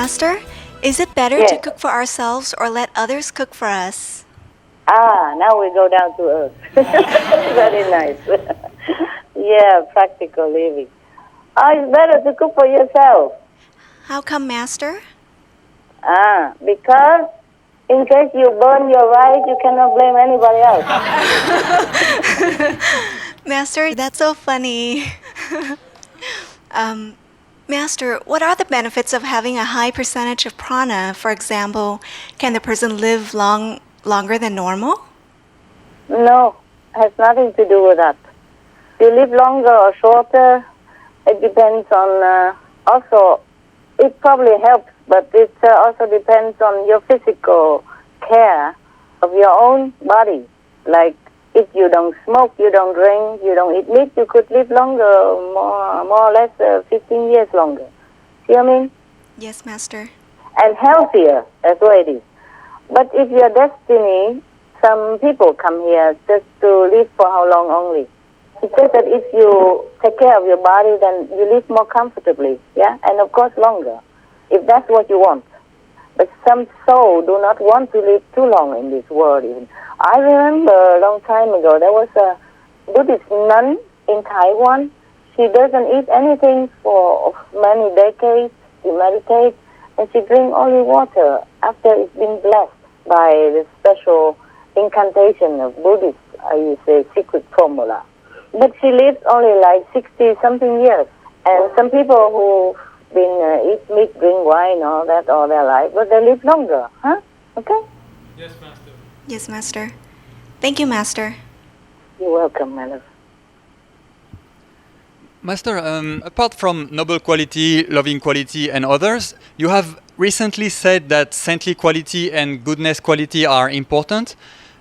Master, is it better Yes. to cook for ourselves or let others cook for us? Now we go down to earth. Very nice. Yeah, practical living. It's better to cook for yourself. How come, Master? Because in case you burn your rice, you cannot blame anybody else. Master, that's so funny. Master, what are the benefits of having a high percentage of prana? For example, can the person live longer than normal? No, has nothing to do with that. You live longer or shorter, it depends on, also, it probably helps, but it also depends on your physical care of your own body. Like, if you don't smoke, you don't drink, you don't eat meat, you could live longer, more or less 15 years longer. See what I mean? Yes, Master. And healthier, that's what it is. But if your destiny, some people come here just to live for how long only? It says that if you take care of your body, then you live more comfortably, yeah? And of course longer, if that's what you want. But some soul do not want to live too long in this world even. I remember a long time ago, there was a Buddhist nun in Taiwan. She doesn't eat anything for many decades. She meditates, and she drinks only water after it's been blessed by the special incantation of Buddhist, I say, secret formula. But she lived only like 60-something years. And some people who've been eat meat, drink wine, all that all their life, but they live longer, huh? Okay? Yes, Master. Yes, Master. Thank you, Master. You're welcome, my love. Master, apart from noble quality, loving quality, and others, you have recently said that saintly quality and goodness quality are important.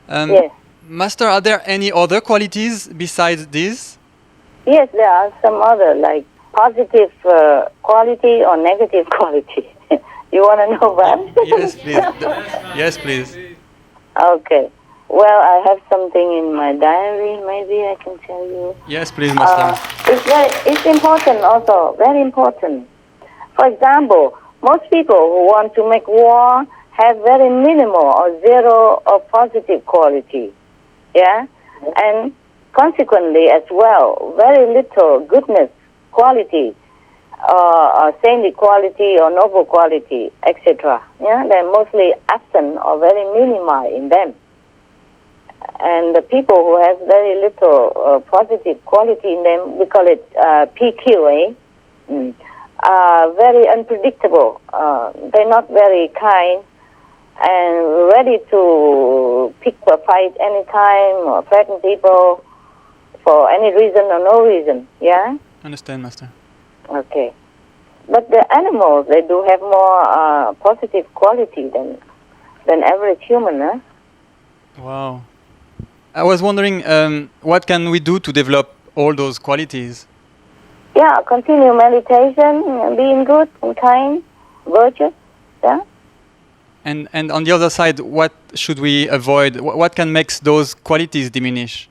Yes. Master, are there any other qualities besides these? Yes, there are some other, like positive quality or negative quality. You want to know that? Yes, please. Yes, please. Okay. Well, I have something in my diary. Maybe I can tell you. Yes, please, Master. It's important also, very important. For example, most people who want to make war have very minimal or zero of positive quality. Yeah? And consequently as well, very little goodness quality or saintly quality or noble quality, etc. Yeah? They're mostly absent or very minimal in them. And the people who have very little positive quality in them, we call it PQ, are very unpredictable. They're not very kind and ready to pick a fight anytime or threaten people for any reason or no reason. Yeah? Understand, Master. Okay. But the animals, they do have more positive quality than average human, huh? Wow. I was wondering, what can we do to develop all those qualities? Yeah, continue meditation, being good and kind, virtuous, yeah? And on the other side, what should we avoid? What can make those qualities diminish?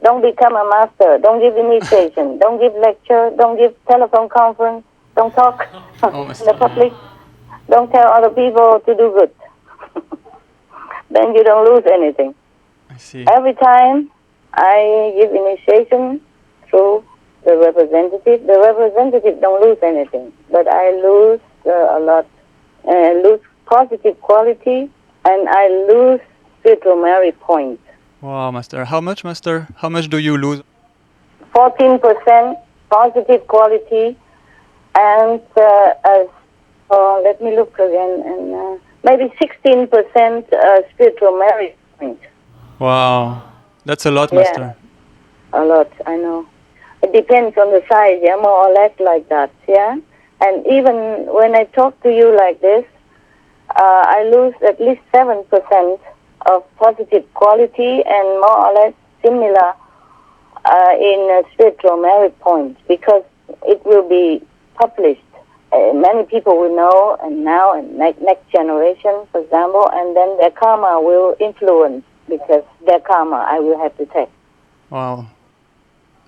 Don't become a master, don't give initiation, don't give lecture, don't give telephone conference, don't talk in the public, don't tell other people to do good. Then you don't lose anything. I see. Every time I give initiation through the representative don't lose anything, but I lose a lot. I lose positive quality, and I lose spiritual merit points. Wow, Master. How much, Master? How much do you lose? 14% positive quality, and let me look again, and maybe 16% spiritual merit points. Wow, that's a lot, Master. Yeah, a lot, I know. It depends on the size, yeah, more or less like that, yeah? And even when I talk to you like this, I lose at least 7% of positive quality and more or less similar in spiritual merit points, because it will be published. Many people will know, and now and next generation, for example, and then their karma will influence, because their karma I will have to take. Wow.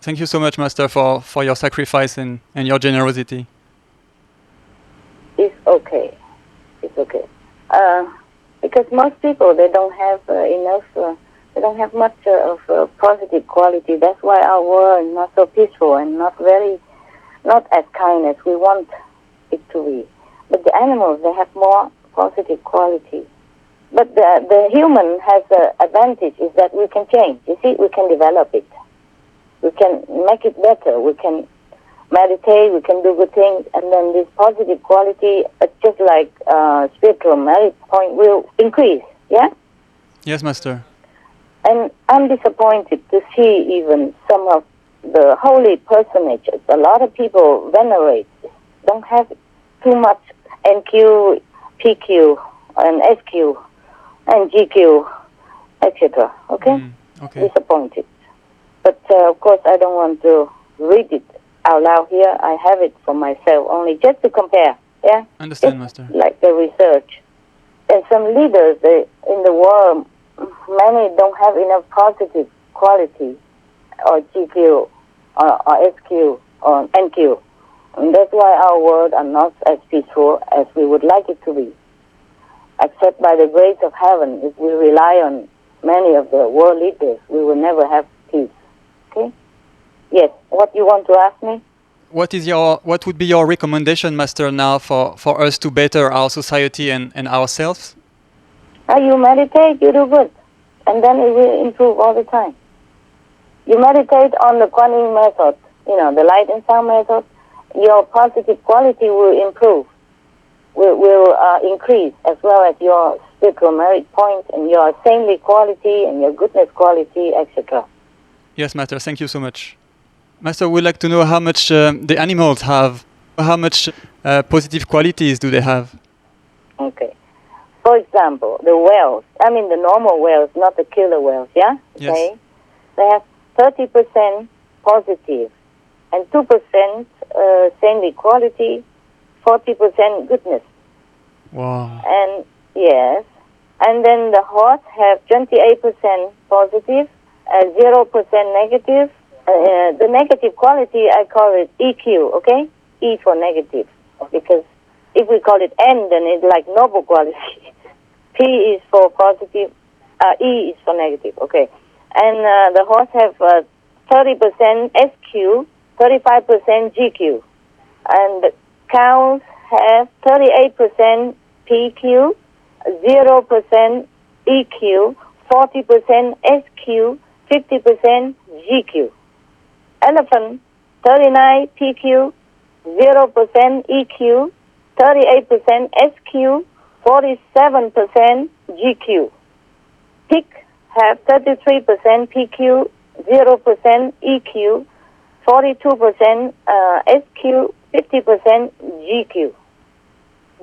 Thank you so much, Master, for your sacrifice and your generosity. It's okay. It's okay. Because most people, they don't have enough, they don't have much of positive quality. That's why our world is not so peaceful and not as kind as we want it to be. But the animals, they have more positive quality. But the human has the advantage is that we can change. You see, we can develop it. We can make it better. We can meditate, we can do good things, and then this positive quality, just like spiritual merit point, will increase, yeah? Yes, Master. And I'm disappointed to see even some of the holy personages. A lot of people venerate, don't have too much NQ, PQ, and SQ, and GQ, etc. Okay? Okay. Disappointed. But of course, I don't want to read it out loud here. I have it for myself only, just to compare. Yeah, Understand, just Master. like the research. And some leaders in the world, many don't have enough positive quality, or GQ, or SQ, or NQ. And that's why our world are not as peaceful as we would like it to be. Except by the grace of heaven, if we rely on many of the world leaders, we will never have peace. Okay? Yes. What you want to ask me? What would be your recommendation, Master, now for us to better our society and ourselves? You meditate, you do good. And then it will improve all the time. You meditate on the Quán method, the light and sound method, your positive quality will improve, will increase, as well as your spiritual merit point and your saintly quality and your goodness quality, etc. Yes, Master, thank you so much. Master, we'd like to know how much the animals have, how much positive qualities do they have? Okay. For example, the whales, the normal whales, not the killer whales, yeah? Yes. Okay. They have 30% positive and 2% saintly quality, 40% goodness. Wow. And yes, and then the horse have 28% positive, 0% negative. The negative quality, I call it EQ, okay? E for negative. Because if we call it N, then it's like noble quality. P is for positive, E is for negative, okay? And the horse have 30% SQ, 35% GQ. And the cows have 38% PQ, 0% EQ, 40% SQ, 50% GQ. Elephant, 39 PQ, 0% EQ, 38% SQ, 47% GQ. Pig have 33% PQ, 0% EQ, 42% SQ, 50% GQ.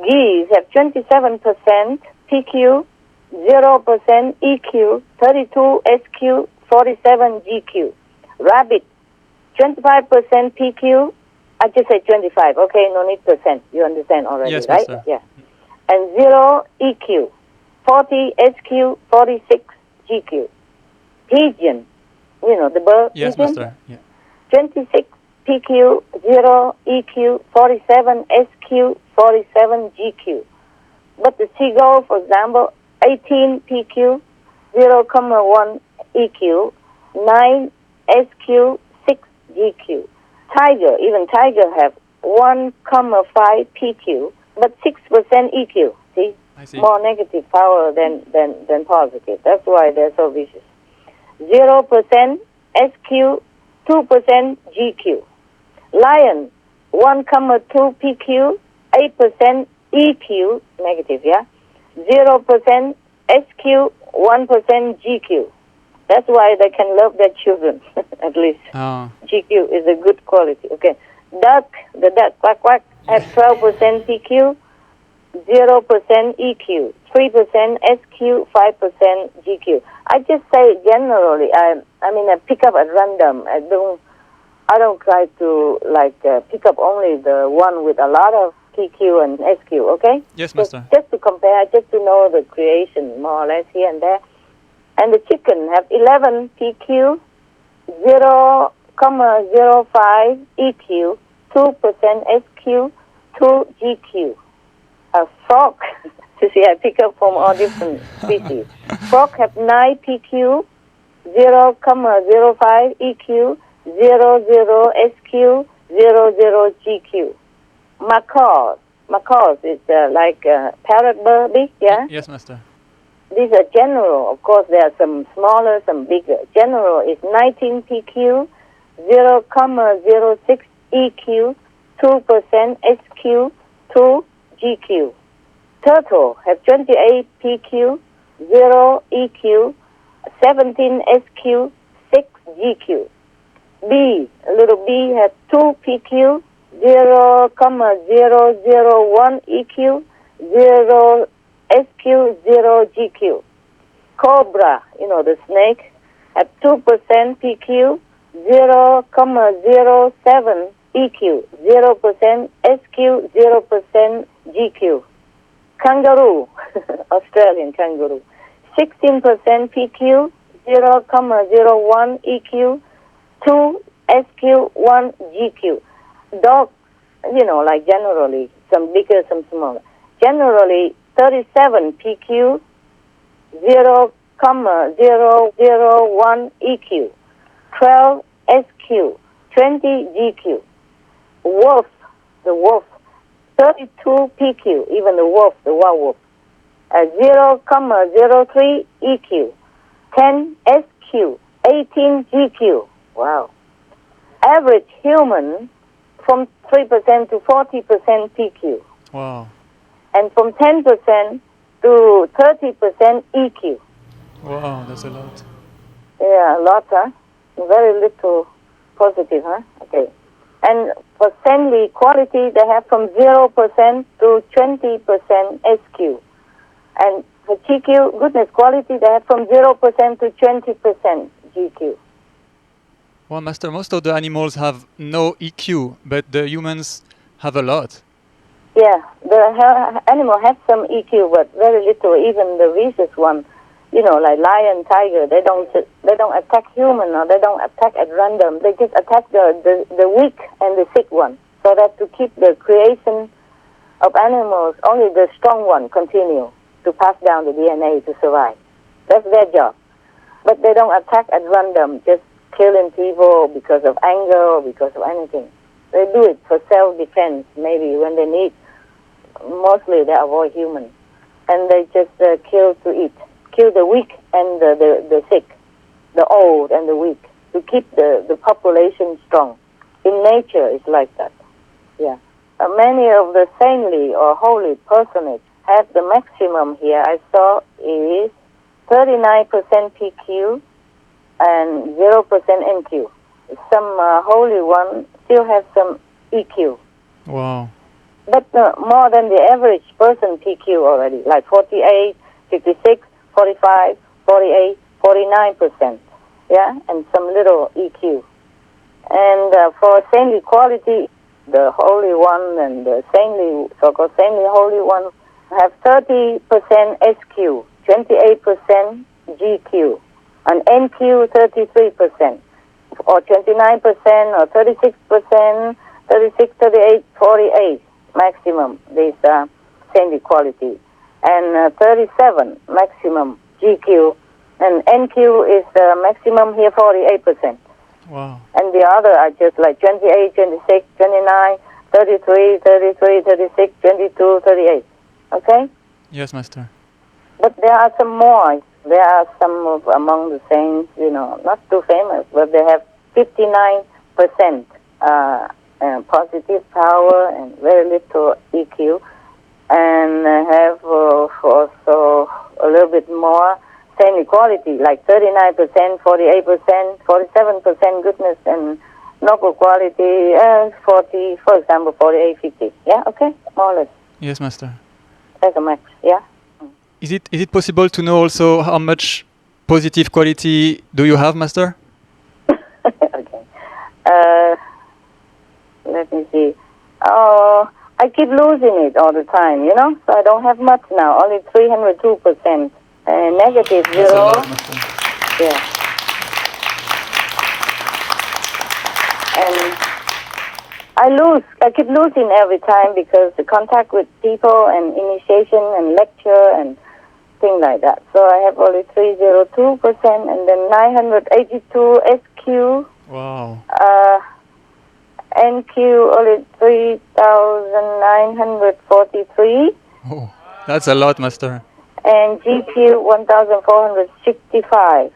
Geese have 27% PQ, 0% EQ, 32 SQ, 47 GQ. Rabbit, 25% PQ. I just say 25, okay? No need percent. You understand already, Yes, right? Master. Yeah. And 0 EQ, 40 SQ, 46 GQ. Pigeon, the bird. Yes, pigeon? Master. Yeah. 26 PQ, 0 EQ, 47 SQ, 47 GQ. But the seagull, for example, 18 PQ, 0,1 EQ, 9 SQ, 6 GQ. Even tiger have 1,5 PQ, but 6% EQ. See? I see. More negative power than positive. That's why they're so vicious. 0% SQ, 2% GQ. Lion, 1,2 PQ, 8% EQ, negative, yeah? 0% SQ, 1% GQ. That's why they can love their children, at least. Oh. GQ is a good quality. Okay. Duck, the duck, quack, quack, has 12% PQ, 0% EQ, 3% SQ, 5% GQ. I just say generally, I pick up at random. I don't try to pick up only the one with a lot of PQ and SQ, okay? Yes, Master. Just to compare, just to know the creation more or less here and there. And the chicken have 11 PQ, 0,05 EQ, 2% SQ, 2 GQ. A frog, you see, I pick up from all different species. Frog have 9 PQ, 0,05 EQ, 00 SQ, 00 GQ. Macaws is like parrot bird, big, yeah? Yes, Master. These are general. Of course, there are some smaller, some bigger. General is 19 PQ, 0,06 EQ, 2% SQ, 2 GQ. Turtle have 28 PQ, 0 EQ, 17 SQ, 6 GQ. Bee, a little bee has 2 PQ, 0,001 EQ, 0 SQ, 0 GQ. Cobra, the snake, have 2% PQ, 0,07 EQ, 0% SQ, 0% GQ. Kangaroo, Australian kangaroo, 16% PQ, 0,01 EQ, 2 SQ, 1 GQ. Dogs, like generally, some bigger, some smaller. Generally, 37 PQ, 0,001 EQ, 12 SQ, 20 GQ. Wolf, the wolf, 32 PQ, even the wolf, the wild wolf, 0,03 EQ, 10 SQ, 18 GQ. Wow. Average human from 3% to 40% PQ. Wow. And from 10% to 30% EQ. Wow, that's a lot. Yeah, a lot, huh? Very little positive, huh? Okay. And for saintly quality, they have from 0% to 20% SQ. And for GQ, goodness quality, they have from 0% to 20% GQ. Well, Master, most of the animals have no EQ, but the humans have a lot. Yeah, the animal has some EQ, but very little. Even the vicious one, like lion, tiger, they don't attack human, or they don't attack at random. They just attack the weak and the sick one, so that to keep the creation of animals, only the strong one continue to pass down the DNA to survive. That's their job. But they don't attack at random, just killing people because of anger or because of anything. They do it for self-defense, maybe when they need. Mostly they avoid humans. And they just kill to eat. Kill the weak and the sick, the old and the weak, to keep the population strong. In nature, it's like that. Yeah. Many of the saintly or holy personages have the maximum here I saw is 39% PQ and 0% NQ. Some holy one still have some EQ. Wow. But more than the average person PQ already, like 48, 56, 45, 48, 49%. Yeah, and some little EQ. And for saintly quality, the holy one and the saintly, so-called saintly holy one have 30% SQ, 28% GQ, and NQ 33%, or 29%, or 36%, 36, 38, 48 maximum, this saintly quality, and 37 maximum GQ, and NQ is the maximum here 48%. Wow. And the other are just like 28, 26, 29, 33, 33, 36, 22, 38. Okay? Yes, Master. But there are some more. There are some among the saints, not too famous, but they have 59% positive power and very little EQ, and have also a little bit more same equality, like 39%, 48%, 47% goodness and noble quality, 40, for example, 48, 50. Yeah, okay, more or less. Yes, Master. That's a max, yeah. Is it possible to know also how much positive quality do you have, Master? Okay. Let me see. Oh, I keep losing it all the time, so I don't have much now, only 302%. Negative 0. That's a lot, Master. Yeah. And I keep losing every time because the contact with people and initiation and lecture and things like that. So I have only 302% and then 982 SQ. Wow. NQ only 3,943. Oh, that's a lot, Master. And GQ 1,465.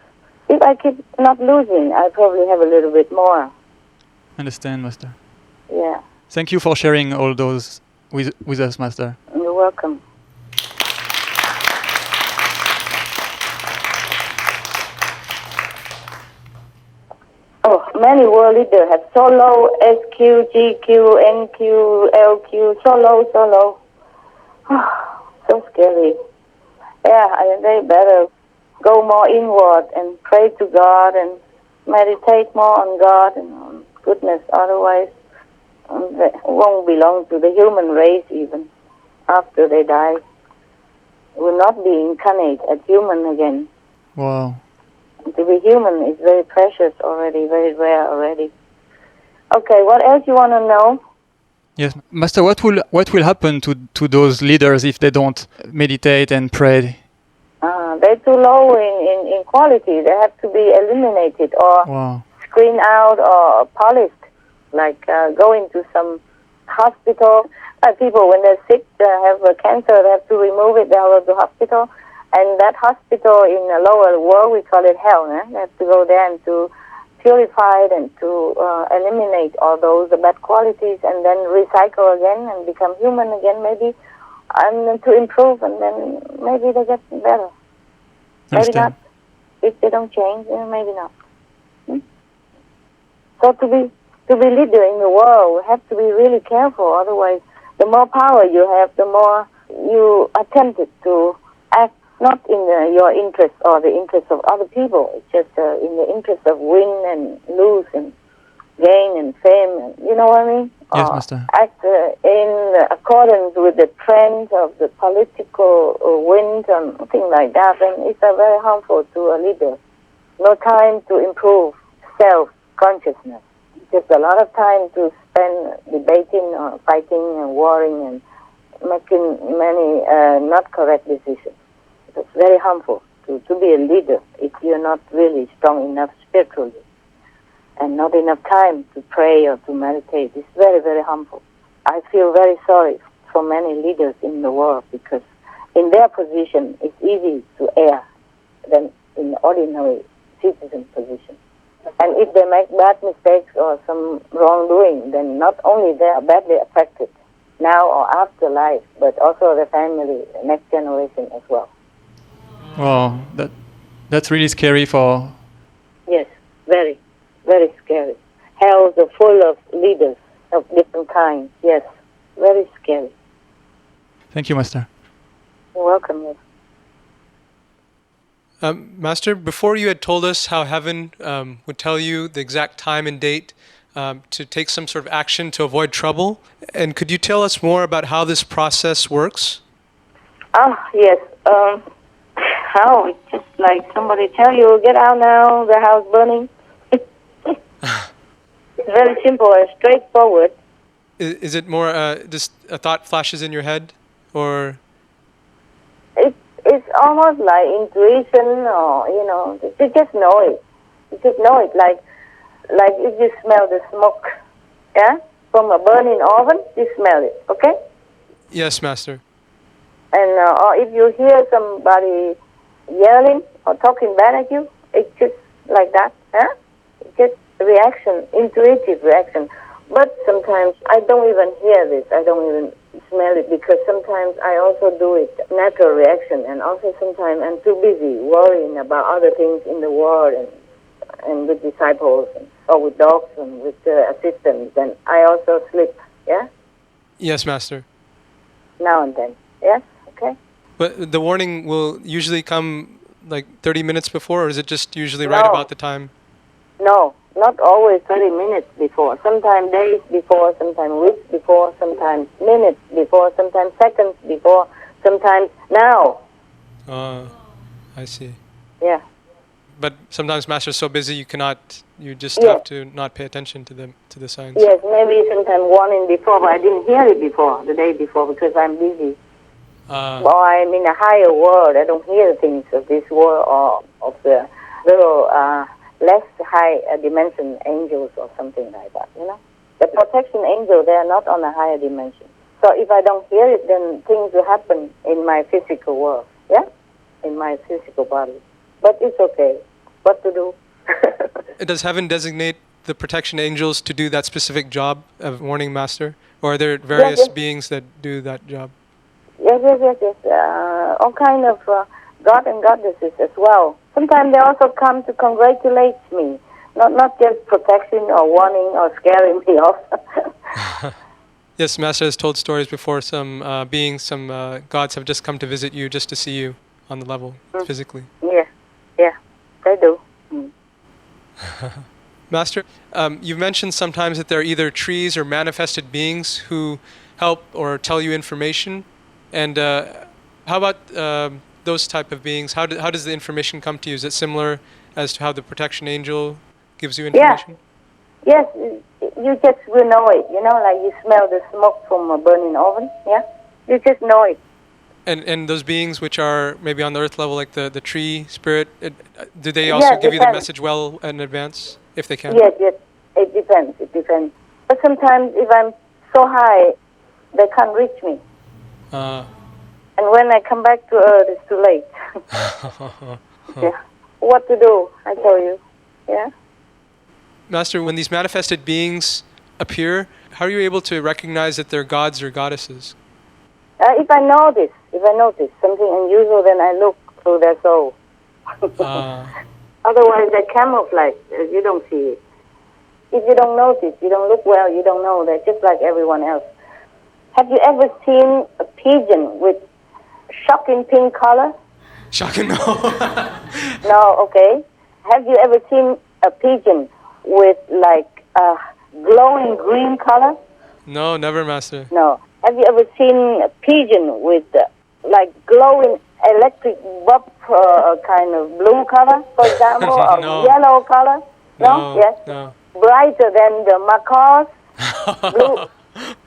If I keep not losing, I probably have a little bit more. Understand, Master. Yeah. Thank you for sharing all those with us, Master. You're welcome. Oh, many world leaders have so low SQ, GQ, NQ, LQ, so low. So scary. Yeah, they better go more inward and pray to God and meditate more on God and on goodness. Otherwise, they won't belong to the human race even after they die. Will not be incarnate as human again. Wow. To be human is very precious already, very rare already. Okay, what else you want to know? Yes, Master. What will happen to those leaders if they don't meditate and pray? They're too low in quality. They have to be eliminated or Wow. screened out or polished. Like going to some hospital. People, when they're sick, they have cancer, they have to remove it, they go to the hospital. And that hospital in the lower world, we call it hell. They have to go there and to purify it and to eliminate all those bad qualities and then recycle again and become human again maybe, and to improve, and then maybe they get better. Maybe not. If they don't change, maybe not. So to be leader in the world, we have to be really careful. Otherwise, the more power you have, the more you are tempted to act not in your interest or the interest of other people. It's just in the interest of win and lose and gain and fame. And, you know what I mean? Yes, Master. Act in accordance with the trends of the political wind and things like that. And it's very harmful to a leader. No time to improve self-consciousness. Just a lot of time to spend debating or fighting and warring and making many not correct decisions. It's very harmful to be a leader if you're not really strong enough spiritually and not enough time to pray or to meditate. It's very, very harmful. I feel very sorry for many leaders in the world because in their position it's easy to err than in the ordinary citizen position. And if they make bad mistakes or some wrongdoing, then not only they are badly affected now or after life, but also the family, the next generation as well. Wow, that's really scary for... Yes, very, very scary. Hells are full of leaders of different kinds. Yes, very scary. Thank you, Master. You're welcome. Yes. Master, before you had told us how heaven would tell you the exact time and date to take some sort of action to avoid trouble, and could you tell us more about how this process works? Yes. How? It's just like somebody tell you, get out now, the house burning. It's very simple and straightforward. Is it more just a thought flashes in your head, or? It's almost like intuition, or you just know it. You just know it, like if you smell the smoke, from a burning oven, you smell it, okay? Yes, Master. And or if you hear somebody yelling or talking bad at you, it's just like that, It's just reaction, intuitive reaction. But sometimes I don't even hear this. I don't even smell it because sometimes I also do it natural reaction, and also sometimes I'm too busy worrying about other things in the world and with disciples or with dogs and with assistants, and I also sleep. Yes, Master. Now and then. Yes. Okay. But the warning will usually come like 30 minutes before, or is it just usually right about the time? No, not always 30 minutes before. Sometimes days before, sometimes weeks before, sometimes minutes before, sometimes seconds before, sometimes now. I see. Yeah. but sometimes Master is so busy you just Yes. have to not pay attention to the signs. Yes, maybe sometime warning before, but I didn't hear it before, the day before, because I'm busy. Or I'm in a higher world. I don't hear things of this world or of the little less high dimension angels or something like that, you know. The protection angels, they are not on a higher dimension. So if I don't hear it, then things will happen in my physical world, yeah? In my physical body. But it's okay. What to do? Does heaven designate the protection angels to do that specific job of warning Master? Or are there various yes. beings that do that job? Yes. All kind of God and goddesses as well. Sometimes they also come to congratulate me. Not just protection or warning or scaring me off. Yes, Master has told stories before. Some beings, some gods have just come to visit you just to see you on the level, physically. Yeah, they do. Master, you've mentioned sometimes that there are either trees or manifested beings who help or tell you information. And how about those type of beings? How does the information come to you? Is it similar as to how the protection angel gives you information? Yes, you just will know it. You know, like you smell the smoke from a burning oven. Yeah, you just know it. And those beings which are maybe on the earth level, like the tree spirit, do they also give you the message well in advance, if they can? Yes, it depends. But sometimes if I'm so high, they can't reach me. And when I come back to earth, it's too late. Yeah. What to do, I tell you. Yeah. Master, when these manifested beings appear, how are you able to recognize that they're gods or goddesses? If I notice something unusual, then I look through their soul. Otherwise, they camouflage. You don't see it. If you don't notice, you don't look well, you don't know. They're just like everyone else. Have you ever seen a pigeon with shocking pink color? Shocking, no. No, okay. Have you ever seen a pigeon with like a glowing green color? No, never, Master. No. Have you ever seen a pigeon with like glowing electric bulb kind of blue color, for example, or No. yellow color? No? Yes? No. Brighter than the macaws? Blue?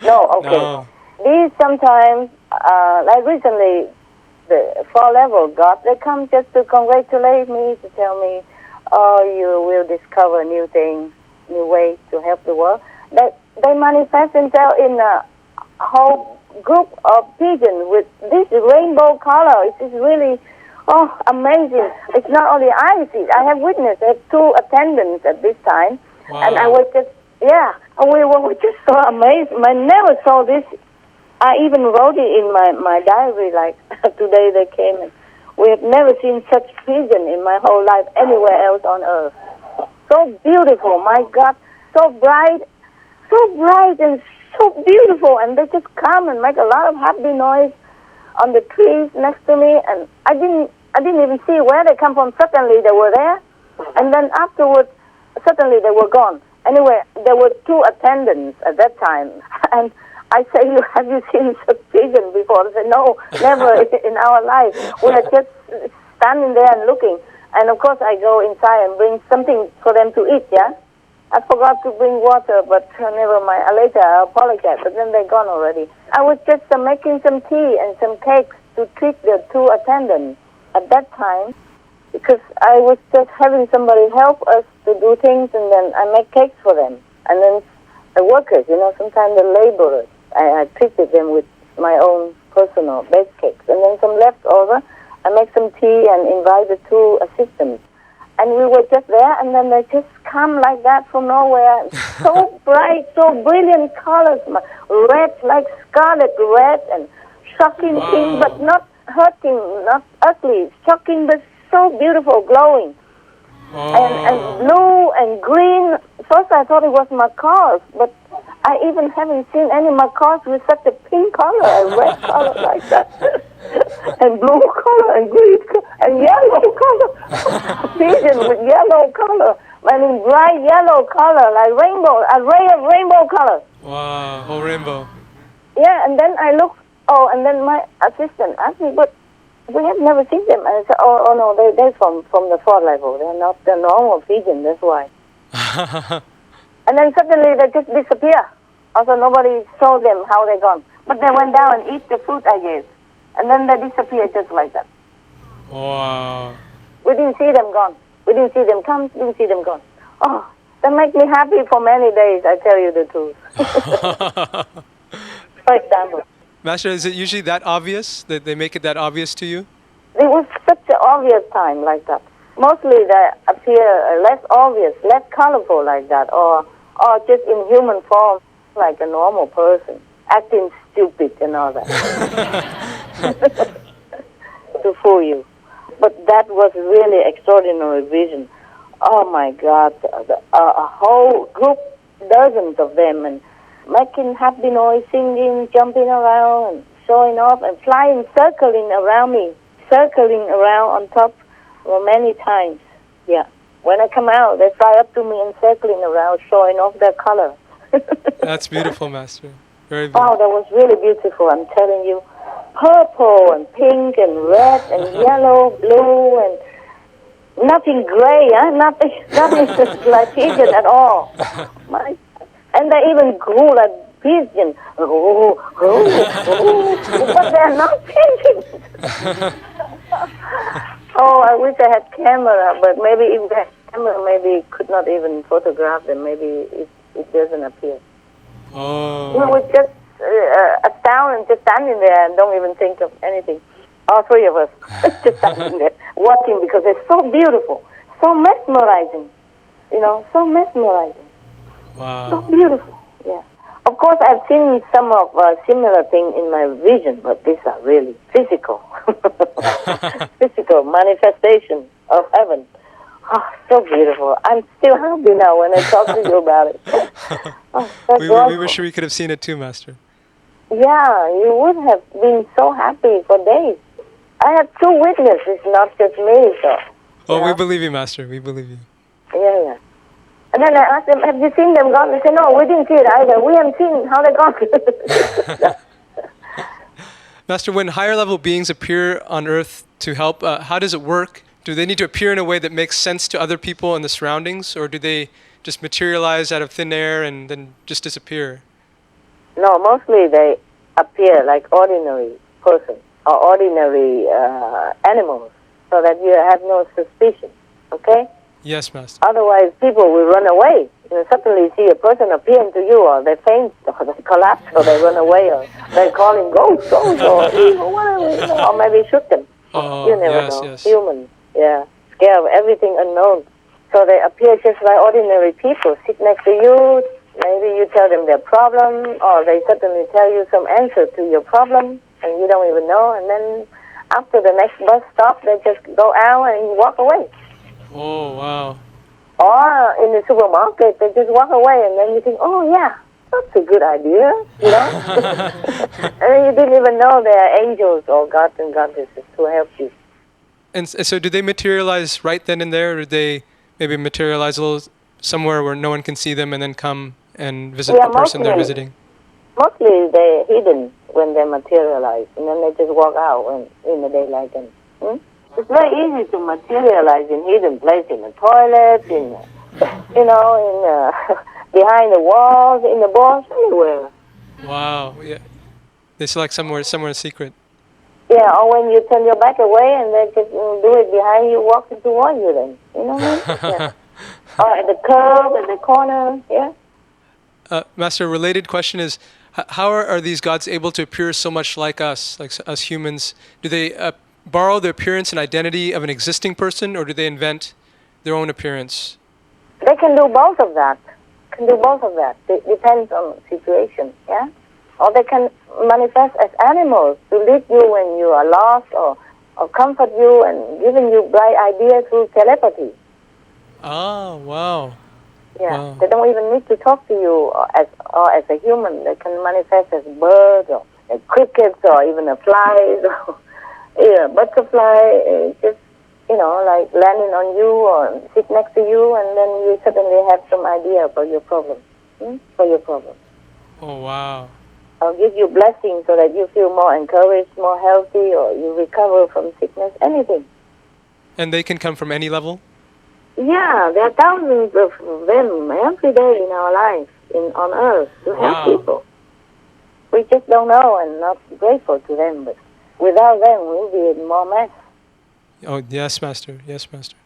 No, okay. No. These sometimes, like recently, the 4-level God, they come just to congratulate me, to tell me, oh, you will discover new things, new ways to help the world. They manifest themselves in a whole group of pigeons with this rainbow color. It is really, amazing. It's not only I see it. I have witnessed. I have 2 attendants at this time. Wow. And I was just, and we were just so amazed. I never saw this. I even wrote it in my diary, like, today they came. And we have never seen such pigeon in my whole life anywhere else on earth. So beautiful, my God. So bright and so beautiful. And they just come and make a lot of happy noise on the trees next to me. And I didn't even see where they come from. Suddenly they were there. And then afterwards, suddenly they were gone. Anyway, there were 2 attendants at that time. And I say, have you seen such pigeon before? They say, no, never in our life. We are just standing there and looking. And of course, I go inside and bring something for them to eat, yeah? I forgot to bring water, but never mind. Later, I apologize, but then they're gone already. I was just making some tea and some cakes to treat the 2 attendants at that time, because I was just having somebody help us to do things, and then I make cakes for them. And then the workers, sometimes the laborers, I treated them with my own personal baked cakes. And then some leftover, I make some tea and invite the 2 assistants. And we were just there, and then they just come like that from nowhere. So bright, so brilliant colors. Red, like scarlet red, and shocking pink, but not hurting, not ugly. Shocking, but so beautiful, glowing. And blue and green. First I thought it was macaws, but I even haven't seen any macaws with such a pink color and red color like that. And blue color and green color and yellow color. Pigeon with yellow color. I mean bright yellow color, like rainbow, a ray of rainbow color. Wow, whole rainbow. Yeah, and then I looked, and then my assistant asked me, but We have never seen them. And I said, oh no, they're from the fourth level. They're not the normal pigeon, that's why. And then suddenly they just disappear. Also, nobody showed them how they gone. But they went down and eat the fruit, I guess. And then they disappeared just like that. Wow. We didn't see them gone. We didn't see them come, didn't see them gone. Oh, that makes me happy for many days, I tell you the truth. For example. Master, is it usually that obvious, that they make it that obvious to you? It was such an obvious time like that. Mostly they appear less obvious, less colorful like that, or just in human form, like a normal person, acting stupid and all that. To fool you. But that was really extraordinary vision. Oh my God, a whole group, dozens of them, and making happy noise, singing, jumping around, and showing off, and flying, circling around me, circling around on top for many times. Yeah. When I come out, they fly up to me and circling around, showing off their color. That's beautiful, Master. Very beautiful. Oh, that was really beautiful, I'm telling you. Purple and pink and red and yellow, blue, and nothing gray, huh? Nothing like pigeon at all. And they even grew like pigeon. But they're not pigeons. Oh, I wish I had camera, but maybe if they had camera, maybe could not even photograph them. Maybe it doesn't appear. Oh. We were just astounded and just standing there and don't even think of anything. All three of us just standing there watching because they're so beautiful, so mesmerizing, so mesmerizing. Wow. So beautiful, yeah. Of course, I've seen some of similar things in my vision, but these are really physical, physical manifestation of heaven. Oh, so beautiful. I'm still happy now when I talk to you about it. Oh, we wish we could have seen it too, Master. Yeah, you would have been so happy for days. I have two witnesses, not just me, so. Oh, we believe you, Master. We believe you. Yeah. And then I asked them, have you seen them gone? They said, no, we didn't see it either. We haven't seen how they gone. Master, when higher level beings appear on Earth to help, how does it work? Do they need to appear in a way that makes sense to other people and the surroundings, or do they just materialize out of thin air and then just disappear? No, mostly they appear like ordinary persons or ordinary animals, so that you have no suspicion, okay? Yes, Master. Otherwise, people will run away. Suddenly see a person appearing to you, or they faint, or they collapse, or they run away, or they call in ghosts, or whatever, or maybe shoot them. Oh, You never yes, know. yes. Human, yeah, scared of everything unknown. So they appear just like ordinary people, sit next to you. Maybe you tell them their problem, or they suddenly tell you some answer to your problem, and you don't even know. And then after the next bus stop, they just go out and walk away. Oh, wow. Or in the supermarket, they just walk away, and then you think, oh yeah, that's a good idea, And then you didn't even know they are angels or gods and goddesses to help you. And so do they materialize right then and there, or do they maybe materialize a little somewhere where no one can see them and then come and visit the person they're visiting? Mostly they're hidden when they materialize, and then they just walk out in the daylight. And it's very easy to materialize in hidden place, in the toilet, behind the walls, in the balls, anywhere. Wow. Yeah. They select somewhere secret. Yeah, or when you turn your back away and they just do it behind you, walking towards you then. You know what I mean? Yeah. Or at the curb, at the corner, yeah. Master, a related question is, how are these gods able to appear so much like us humans? Do they borrow the appearance and identity of an existing person, or do they invent their own appearance? They can do both of that. It depends on the situation, yeah? Or they can manifest as animals to lead you when you are lost, or comfort you and giving you bright ideas through telepathy. Oh, wow. Yeah, wow. They don't even need to talk to you as a human. They can manifest as birds or as crickets or even a fly, or butterfly, just, like landing on you or sit next to you, and then you suddenly have some idea about your problem, for your problem. Oh, wow. or give you blessings so that you feel more encouraged, more healthy, or you recover from sickness, anything. And they can come from any level? Yeah, there are thousands of them every day in our life, on earth, to help people. We just don't know and not grateful to them, but without them, we'll be in more mess. Oh, yes, Master. Yes, Master.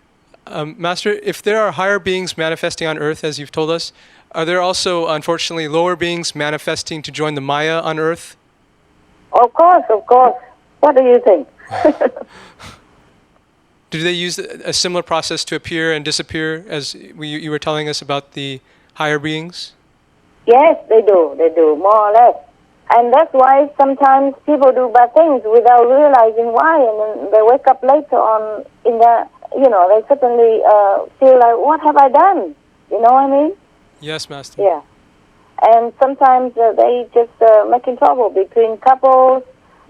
Master, if there are higher beings manifesting on earth, as you've told us, are there also, unfortunately, lower beings manifesting to join the Maya on earth? Of course, of course. What do you think? Do they use a similar process to appear and disappear as you were telling us about the higher beings? Yes, they do, more or less. And that's why sometimes people do bad things without realizing why, and then they wake up later on in the, they suddenly feel like, what have I done? You know what I mean? Yes, Master. Yeah. And sometimes they just making trouble between couples,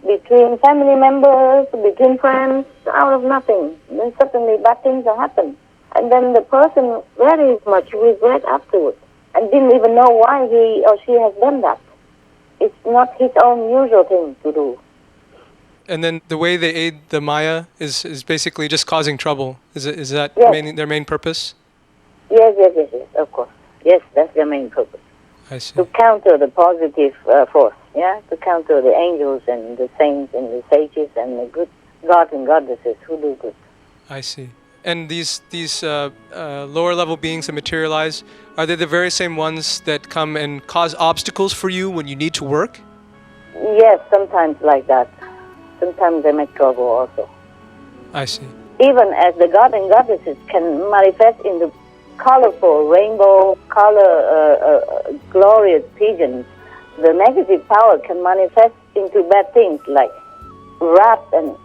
between family members, between friends, out of nothing. And then suddenly bad things happen. And then the person very much regret afterwards and didn't even know why he or she has done that. It's not his own usual thing to do. And then the way they aid the Maya is basically just causing trouble. Is that Yes. their main purpose? Yes, of course. Yes, that's their main purpose. I see. To counter the positive force, to counter the angels and the saints and the sages and the good gods and goddesses who do good. I see. And these lower level beings that materialize, are they the very same ones that come and cause obstacles for you when you need to work? Yes, sometimes like that. Sometimes they make trouble also. I see. Even as the gods and goddesses can manifest in the colorful rainbow glorious pigeons, the negative power can manifest into bad things like rats and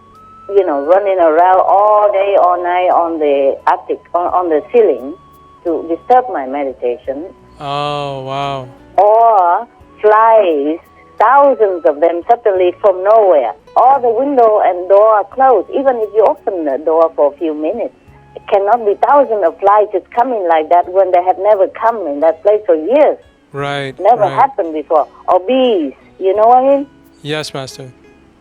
running around all day, all night on the attic, on the ceiling to disturb my meditation. Oh, wow. Or flies, thousands of them suddenly from nowhere. All the window and door are closed. Even if you open the door for a few minutes, it cannot be thousands of flies just coming like that when they have never come in that place for years. Right. Never happened before. Or bees, you know what I mean? Yes, Master.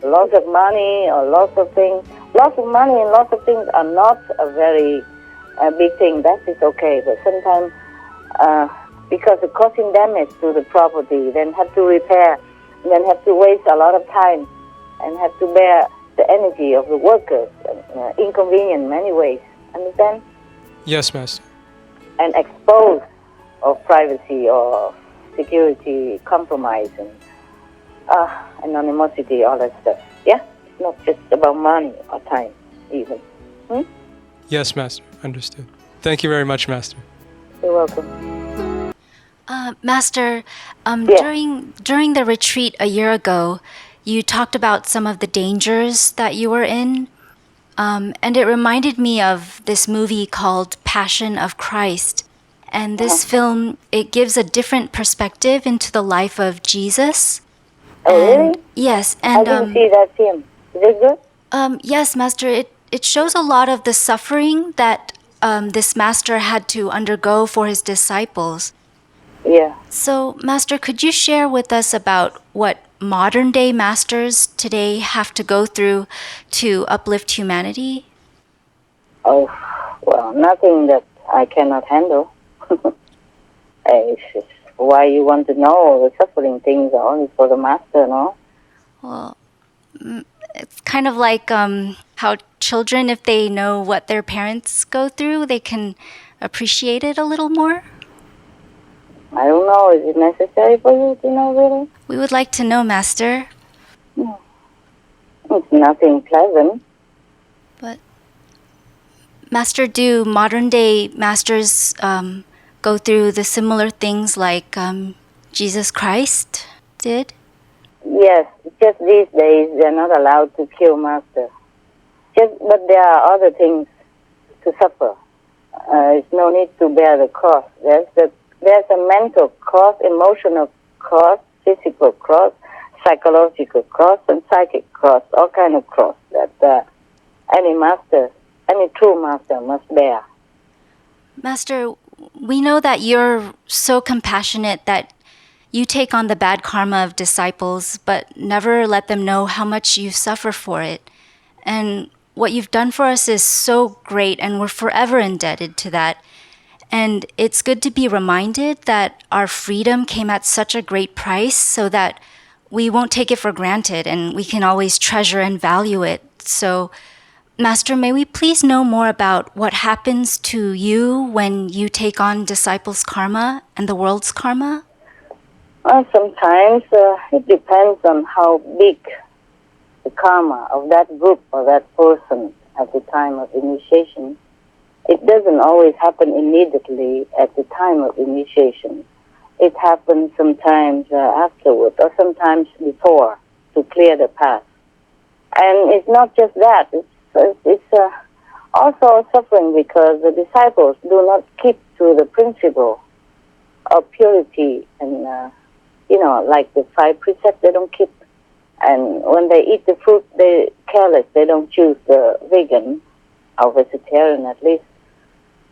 Lots of money or lots of things. Lots of money and lots of things are not a very big thing. That is okay. But sometimes, because it's causing damage to the property, then have to repair, then have to waste a lot of time, and have to bear the energy of the workers, inconvenient in many ways. Understand? Yes, Master. And expose of privacy or security compromise and anonymity, all that stuff. Yeah? It's not just about money or time, even. Yes, Master. Understood. Thank you very much, Master. You're welcome. Master, Yeah. during the retreat a year ago, you talked about some of the dangers that you were in. And it reminded me of this movie called Passion of Christ. And this film, it gives a different perspective into the life of Jesus. Oh, And- really? Yes. I And didn't see that film. Is it good? yes, Master, it shows a lot of the suffering that this master had to undergo for his disciples. Yeah. So, Master, could you share with us about what modern day masters today have to go through to uplift humanity? Oh, well, nothing that I cannot handle. It's just why you want to know the suffering things are only for the master, no? Well, it's kind of like how children, if they know what their parents go through, they can appreciate it a little more. I don't know. Is it necessary for you to know, really? We would like to know, Master. It's nothing pleasant. But, Master, do modern day masters go through the similar things like Jesus Christ did? Yes, just these days they're not allowed to kill master. But there are other things to suffer. There's no need to bear the cross. There's a mental cross, emotional cross, physical cross, psychological cross, and psychic cross, all kind of cross that any master, any true master must bear. Master, we know that you're so compassionate that You take on the bad karma of disciples, but never let them know how much you suffer for it. And what you've done for us is so great, and we're forever indebted to that. And it's good to be reminded that our freedom came at such a great price so that we won't take it for granted and we can always treasure and value it. So, Master, may we please know more about what happens to you when you take on disciples' karma and the world's karma? Well, sometimes it depends on how big the karma of that group or that person at the time of initiation. It doesn't always happen immediately at the time of initiation. It happens sometimes afterwards or sometimes before to clear the path. And it's not just that. It's also suffering because the disciples do not keep to the principle of purity and, like the 5 precepts, they don't keep. And when they eat the fruit, they're careless. They don't choose the vegan or vegetarian at least.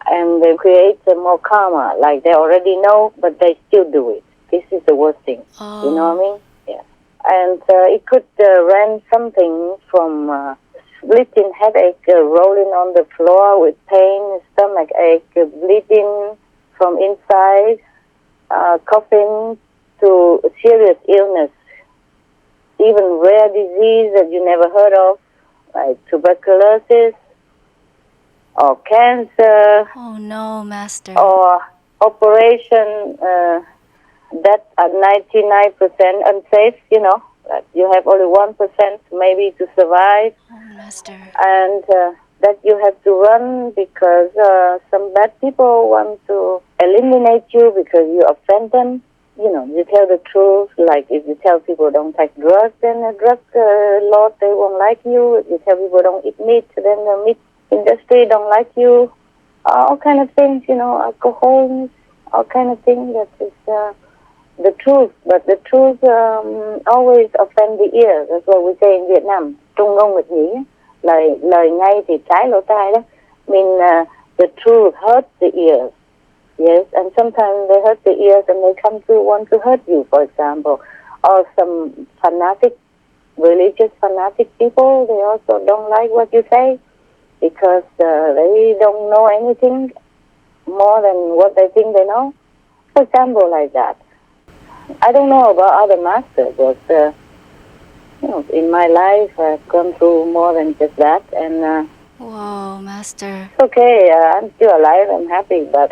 And they create more karma, like they already know, but they still do it. This is the worst thing. Oh. You know what I mean? Yeah. And it could range something from splitting headache, rolling on the floor with pain, stomach ache, bleeding from inside, coughing, to serious illness, even rare disease that you never heard of, like tuberculosis, or cancer, Oh no, Master. or operation that are 99% unsafe, that you have only 1% maybe to survive, Oh, Master. and that you have to run because some bad people want to eliminate you because you offend them. You tell the truth, like if you tell people don't take drugs, then the drug lord, they won't like you. If you tell people don't eat meat, then the meat industry don't like you. All kind of things, alcohol, all kind of things that is the truth. But the truth always offend the ear. That's what we say in Vietnam. Trung ngôn nghịch nghĩa. Lời ngay thì trái lỗ tai đó. The truth hurts the ears. Yes, and sometimes they hurt the ears and they come to want to hurt you, for example. Or some religious fanatic people, they also don't like what you say because they don't know anything more than what they think they know. For example, like that. I don't know about other masters, but in my life I've gone through more than just that, and Whoa, Master. it's okay. I'm still alive. I'm happy, but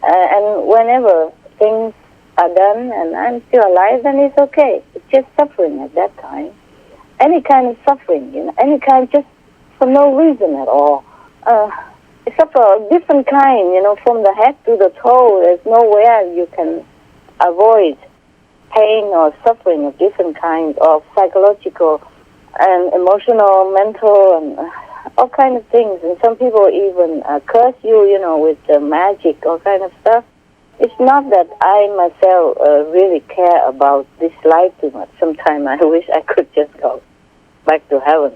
and whenever things are done and I'm still alive, then it's okay. It's just suffering at that time. Any kind of suffering, any kind, just for no reason at all. Except for a different kind, from the head to the toe. There's nowhere you can avoid pain or suffering of different kinds of psychological and emotional, mental, and all kind of things. And some people even curse you, with magic, all kind of stuff. It's not that I myself really care about this life too much. Sometimes I wish I could just go back to heaven.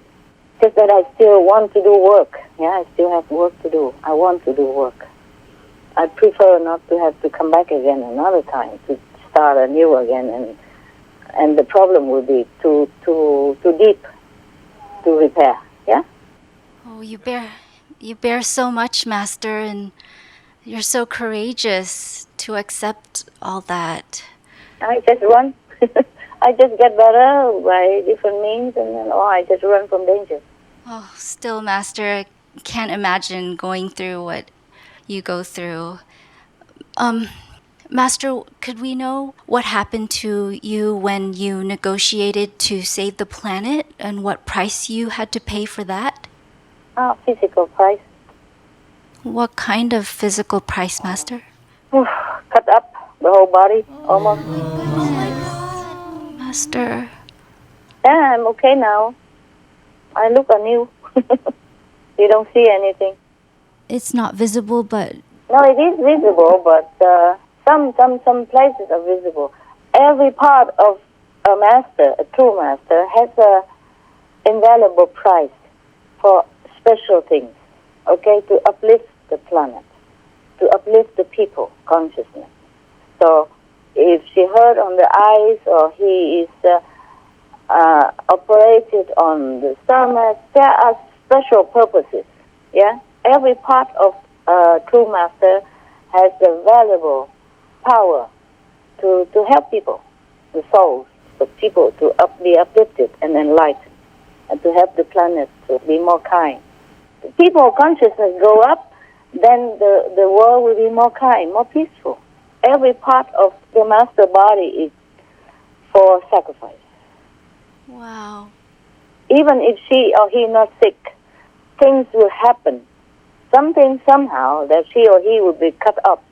Just that I still want to do work. Yeah, I still have work to do. I want to do work. I prefer not to have to come back again another time to start anew again, and the problem will be too deep to repair. Yeah. Oh, you bear so much, Master, and you're so courageous to accept all that. I just run. I just get better by different means, and then I just run from danger. Oh, still, Master, I can't imagine going through what you go through. Master, could we know what happened to you when you negotiated to save the planet and what price you had to pay for that? Physical price. What kind of physical price, Master? Cut up the whole body, almost. Master. Yeah, I'm okay now. I look anew. You don't see anything. It's not visible, but... No, it is visible, but some places are visible. Every part of a master, a true master, has a invaluable price for special things, okay, to uplift the planet, to uplift the people consciousness. So if she hurt on the eyes or he is operated on the stomach, there are special purposes. Yeah, every part of true master has a valuable power to help people, the souls of people to be uplifted and enlightened, and to help the planet to be more kind. If people consciousness go up, then the world will be more kind, more peaceful. Every part of the master body is for sacrifice. Wow. Even if she or he not sick, things will happen. Something somehow that she or he will be cut up,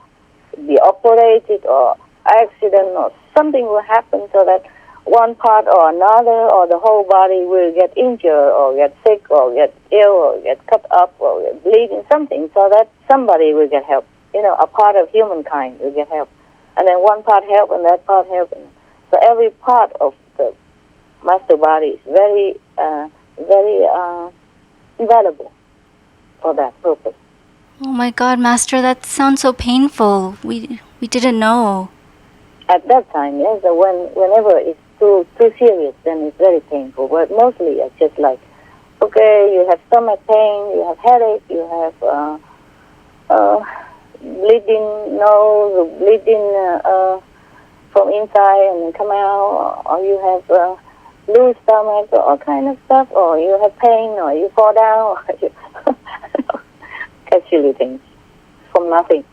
be operated or accident or something will happen so that one part or another or the whole body will get injured or get sick or get ill or get cut up or get bleeding, something, so that somebody will get help. You know, a part of humankind will get help. And then one part help and that part help. So every part of the master body is very, very valuable for that purpose. Oh my God, Master, that sounds so painful. We didn't know. At that time, yes, whenever it's too serious, then it's very painful. But mostly it's just like, okay, you have stomach pain, you have headache, you have bleeding nose, bleeding from inside and then come out, or you have loose stomach, or all kind of stuff, or you have pain, or you fall down, or you casually things from nothing.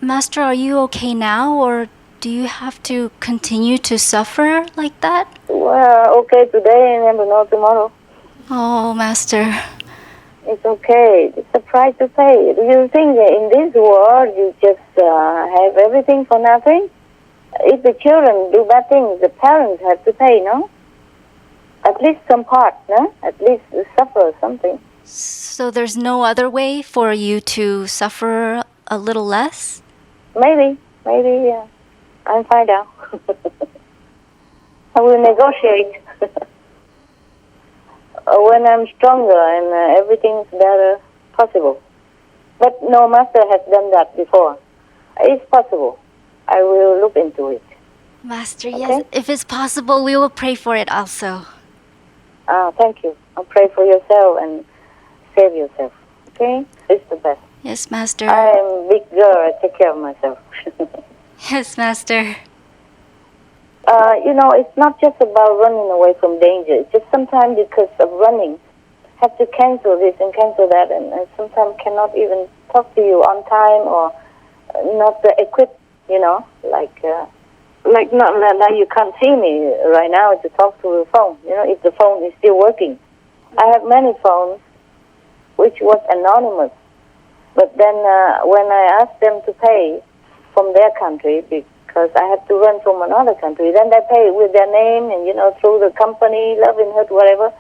Master, are you okay now, or do you have to continue to suffer like that? Well, okay today and never know tomorrow. Oh, Master. It's okay. It's a price to pay. Do you think that in this world you just have everything for nothing? If the children do bad things, the parents have to pay, no? At least some part, no? At least suffer something. So there's no other way for you to suffer a little less? Maybe, yeah. I'll find out. I will negotiate. When I'm stronger and everything's better, possible. But no master has done that before. It's possible. I will look into it. Master, Okay? yes, if it's possible, we will pray for it also. Thank you. I'll pray for yourself and save yourself. Okay? It's the best. Yes, Master. I am a big girl. I take care of myself. Yes, Master. You know, it's not just about running away from danger. It's just sometimes because of running, have to cancel this and cancel that, and sometimes cannot even talk to you on time or not equipped, you know, like you can't see me right now to talk to the phone, you know, if the phone is still working. I have many phones which was anonymous, but then when I asked them to pay from their country, because I had to run from another country, then they pay with their name and, you know, through the company, Lovinghood, whatever,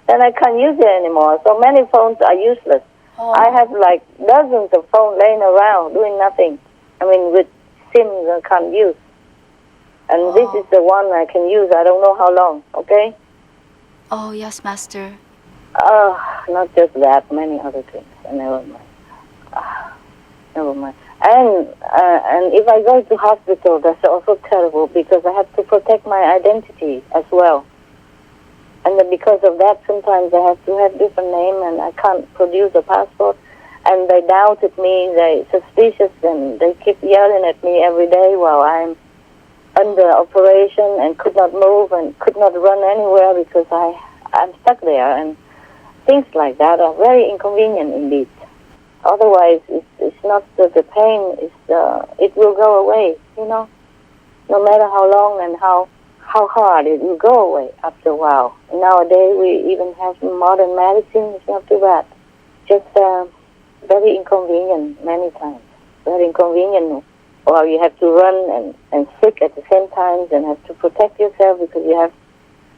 then I can't use it anymore. So many phones are useless. Oh. I have like dozens of phones laying around doing nothing. I mean, with SIMs I can't use. And this is the one I can use. I don't know how long, okay? Oh, yes, Master. Not just that, many other things. Never mind. Never mind. And if I go to hospital, that's also terrible because I have to protect my identity as well. And then because of that, sometimes I have to have different name and I can't produce a passport. And they doubted me, they suspicious, and they keep yelling at me every day while I'm under operation and could not move and could not run anywhere because I'm stuck there. And things like that are very inconvenient indeed. Otherwise, it's not the pain, it will go away, you know. No matter how long and how hard, it will go away after a while. Nowadays, we even have modern medicine, it's not too bad. Just very inconvenient many times. Very inconvenient. Or you have to run and sick at the same time and have to protect yourself because you have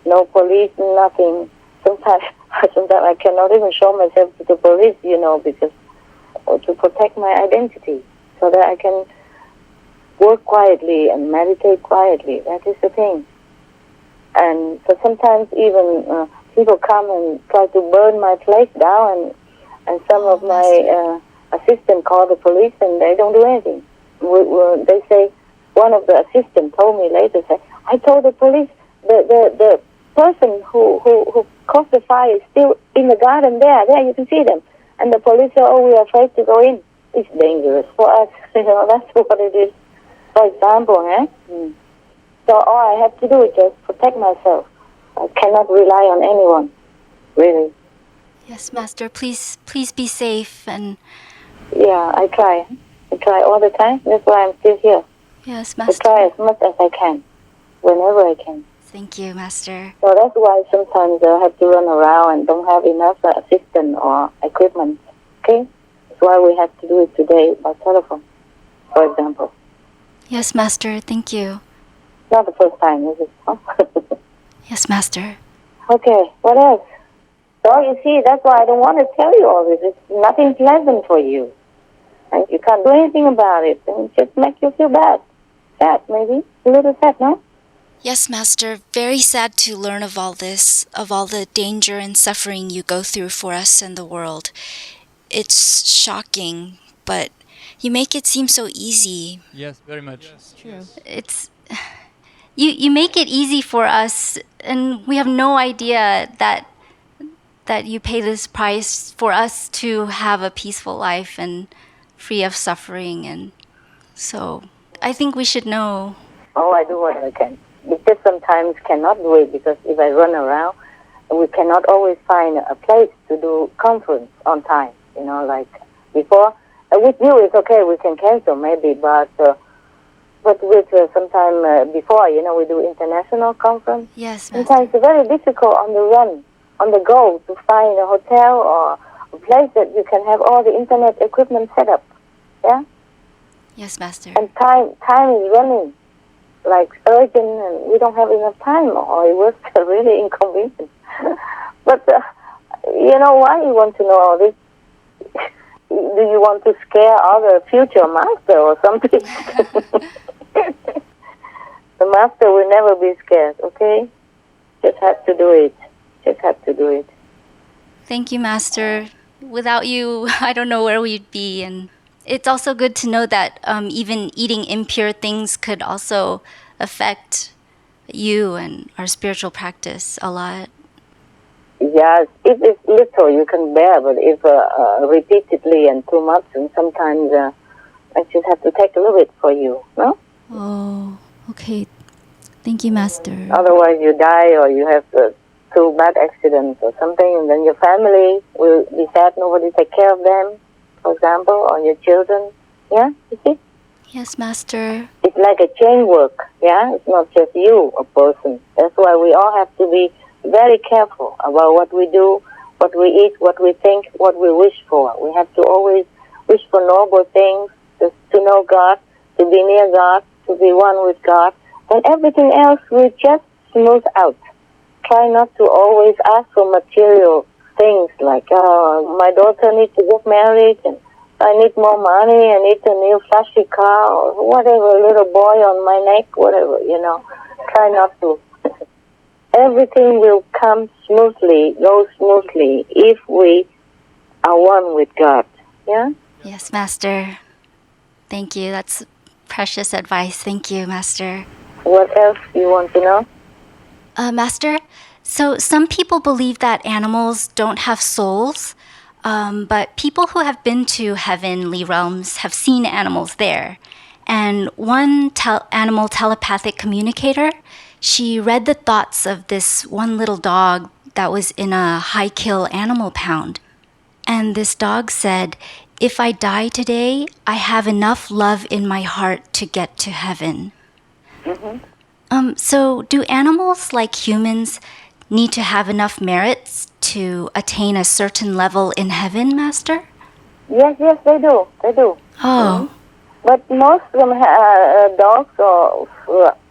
no police, nothing. Sometimes I cannot even show myself to the police, you know, because to protect my identity so that I can work quietly and meditate quietly. That is the thing. And so sometimes even people come and try to burn my place down and some of my assistants call the police and they don't do anything. They say, one of the assistants told me later, said, I told the police, the person who caused the fire is still in the garden there, you can see them. And the police said, we are afraid to go in. It's dangerous for us, that's what it is. For example, So all I have to do is just protect myself. I cannot rely on anyone, really. Yes, Master, please be safe. And yeah, I try all the time. That's why I'm still here. Yes, I Master. try as much as I can, whenever I can. Thank you, Master. So that's why sometimes I have to run around and don't have enough assistance or equipment. Okay? That's why we have to do it today by telephone, for example. Yes, Master, thank you. Not the first time, is it? Huh? Yes, Master. Okay, what else? So you see, that's why I don't want to tell you all this. It's nothing pleasant for you. And you can't do anything about it. And it just makes you feel bad. Sad, maybe. A little sad, no? Yes, Master, very sad to learn of all this, of all the danger and suffering you go through for us and the world. It's shocking, but you make it seem so easy. Yes, very much. True. It's you make it easy for us, and we have no idea that you pay this price for us to have a peaceful life and free of suffering. And so I think we should know. Oh, I do what I can. Because sometimes cannot do it, because if I run around, we cannot always find a place to do conference on time. Like before. With you, it's okay. We can cancel maybe, but with sometime before, we do international conference. Yes, Master. Sometimes it's very difficult on the run, on the go, to find a hotel or a place that you can have all the internet equipment set up. Yeah. Yes, Master. And time is running, like urgent, and we don't have enough time, or it was really inconvenient. But why you want to know all this? Do you want to scare other future master or something? The master will never be scared, okay? Just have to do it. Thank you, Master. Without you, I don't know where we'd be. And it's also good to know that even eating impure things could also affect you and our spiritual practice a lot. Yes, if it's little, you can bear, but if repeatedly and too much, and sometimes I just have to take a little bit for you, no? Oh, okay. Thank you, Master. Otherwise you die, or you have two bad accidents or something, and then your family will be sad, nobody take care of them, for example, or your children. Yeah, you see? Yes, Master. It's like a chain work, yeah? It's not just you, a person. That's why we all have to be very careful about what we do, what we eat, what we think, what we wish for. We have to always wish for noble things, just to know God, to be near God, to be one with God, and everything else will just smooth out. Try not to always ask for material things like, my daughter needs to get married, and I need more money, I need a new flashy car, or whatever, little boy on my neck, whatever, Try not to. Everything will come smoothly, go smoothly, if we are one with God. Yeah? Yes, Master. Thank you. That's precious advice. Thank you, Master. What else do you want to know? Master, so some people believe that animals don't have souls, but people who have been to heavenly realms have seen animals there. And one animal telepathic communicator, she read the thoughts of this one little dog that was in a high-kill animal pound. And this dog said, "If I die today, I have enough love in my heart to get to heaven." Mm-hmm. So do animals, like humans, need to have enough merits to attain a certain level in heaven, Master? Yes, they do. Oh. Mm-hmm. But most of them, dogs or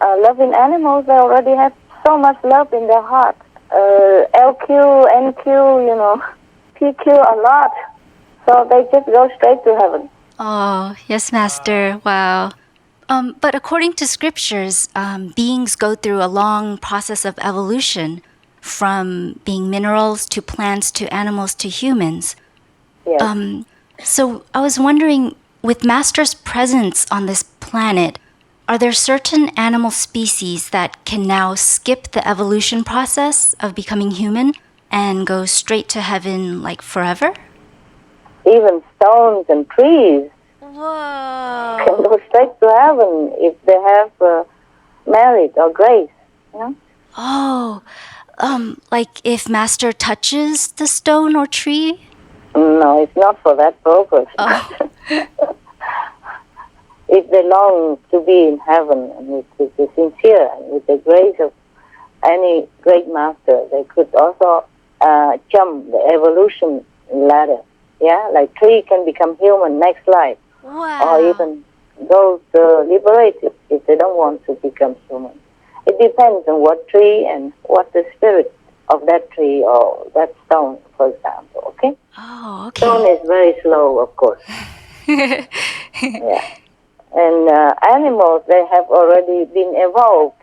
loving animals, they already have so much love in their heart. LQ, NQ, PQ, a lot. So they just go straight to heaven. Oh, yes, Master. Wow. But according to scriptures, beings go through a long process of evolution, from being minerals to plants to animals to humans. Yes. So I was wondering, with Master's presence on this planet, Are there certain animal species that can now skip the evolution process of becoming human and go straight to heaven like forever? Even stones and trees can Whoa. go straight to heaven if they have merit or grace. You know? Oh, like if Master touches the stone or tree? No, it's not for that purpose. Oh. If they long to be in heaven and with the sincere and with the grace of any great master, they could also jump the evolution ladder. Yeah, like tree can become human next life, Wow. or even those liberated if they don't want to become human. It depends on what tree and what the spirit of that tree or that stone, for example. Okay, Oh, stone okay. is very slow, of course. Yeah. And animals, they have already been evolved.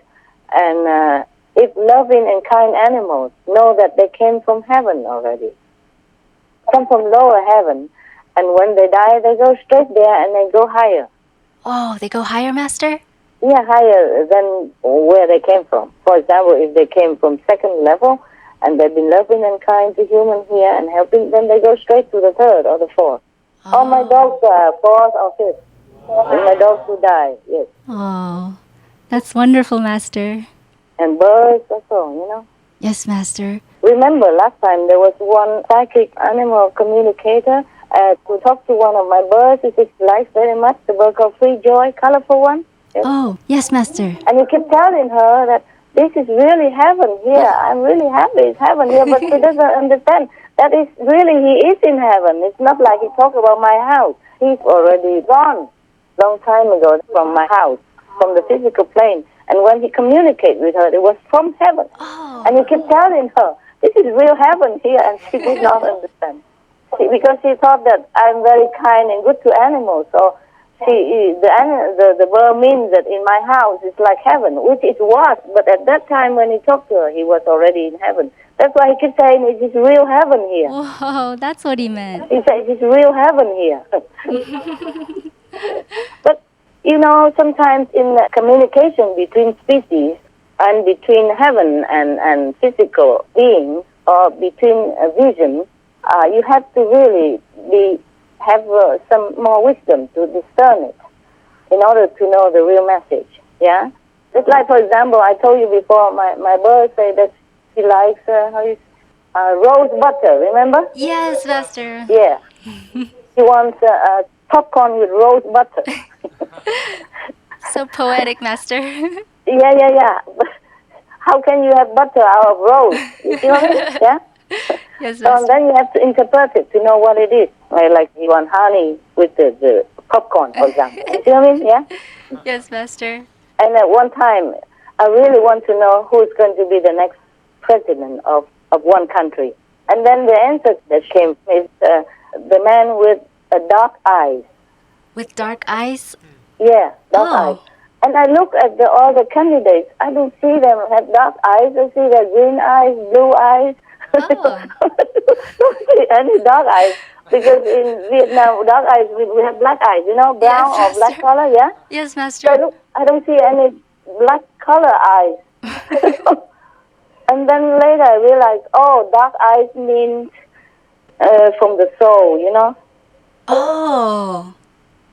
And if loving and kind animals know that they came from heaven already, come from lower heaven, and when they die, they go straight there and they go higher. Oh, they go higher, Master? Yeah, higher than where they came from. For example, if they came from second level and they've been loving and kind to humans here and helping, then they go straight to the third or the fourth. Oh, my dogs are fourth or fifth. And my dogs who die, yes. Oh, that's wonderful, Master. And birds also, you know. Yes, Master. Remember, last time there was one psychic animal communicator who talked to one of my birds, which likes very much, the bird called Free Joy, colorful one. Yes. Oh, yes, Master. And he kept telling her that this is really heaven here. I'm really happy it's heaven here, but she doesn't understand that is really he is in heaven. It's not like he talked about my house. He's already gone long time ago from my house, from the physical plane. And when he communicated with her, it was from heaven. Oh. And he kept telling her, this is real heaven here, and she did not understand. Because she thought that I'm very kind and good to animals, so the bird means that in my house it's like heaven, which it was, but at that time when he talked to her, he was already in heaven. That's why he kept saying it is real heaven here. Whoa, that's what he meant. He said it is real heaven here. But, you know, sometimes in communication between species and between heaven and physical beings, or between a vision, you have to really have some more wisdom to discern it in order to know the real message. Yeah? Just like, for example, I told you before, my bird said that she likes rose butter, remember? Yes, Master. Yeah. She wants popcorn with rose butter. So poetic, Master. Yeah. But how can you have butter out of rose? You see what I mean? Yeah? Yes, So Master. then you have to interpret it to know what it is. Like you want honey with the popcorn, for example. You see what I mean? Yeah? Yes, Master. And at one time, I really want to know who's going to be the next president of one country. And then the answer that came is the man with dark eyes. With dark eyes? Yeah, dark Oh. eyes. And I look at all the candidates. I don't see them have dark eyes. I see their green eyes, blue eyes. Oh. Don't see any dark eyes. Because in Vietnam, dark eyes, we have black eyes, you know, brown Yes, or black Master. color, yeah? Yes, So Master. I don't see any black color eyes. And then later I realized, oh, dark eyes means from the soul, you know? Oh.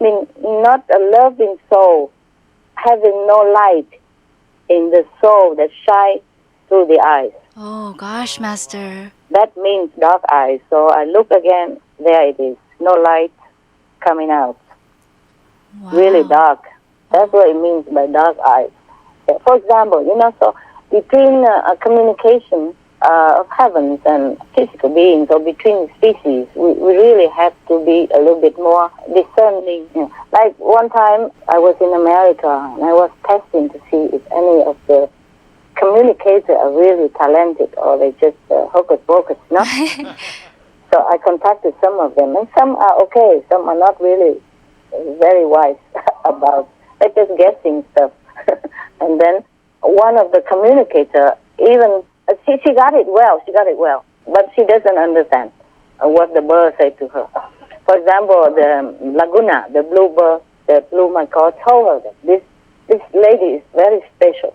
I mean, not a loving soul, having no light in the soul that shines through the eyes. Oh, gosh, Master. That means dark eyes. So I look again, there it is, no light coming out. Wow. Really dark. That's what it means by dark eyes. For example, you know, so between a communication of heavens and physical beings, or between species, we really have to be a little bit more discerning. You know, like one time I was in America and I was testing to see if any of the communicators are really talented or they just hocus pocus, you know? So I contacted some of them, and some are okay, some are not really very wise about, they're just guessing stuff. And then one of the communicators, even, she got it well, but she doesn't understand what the bird said to her. For example, the Laguna, the blue bird, the blue macaw told her that this this lady is very special.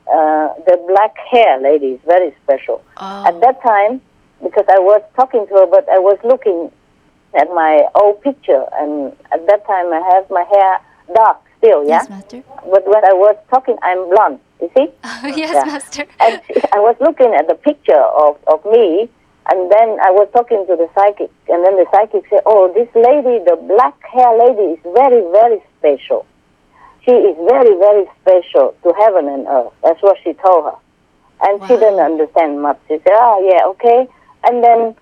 The black hair lady is very special. Oh. At that time, because I was talking to her, but I was looking at my old picture, and at that time I have my hair dark still, yeah? Yes, Master. But when I was talking, I'm blonde, you see? Yes, Yeah. Master. And I was looking at the picture of me, and then I was talking to the psychic, and then the psychic said, oh, this lady, the black hair lady, is very, very special. She is very, very special to heaven and earth. That's what she told her. And she Wow. didn't understand much. She said, oh, yeah, okay. And then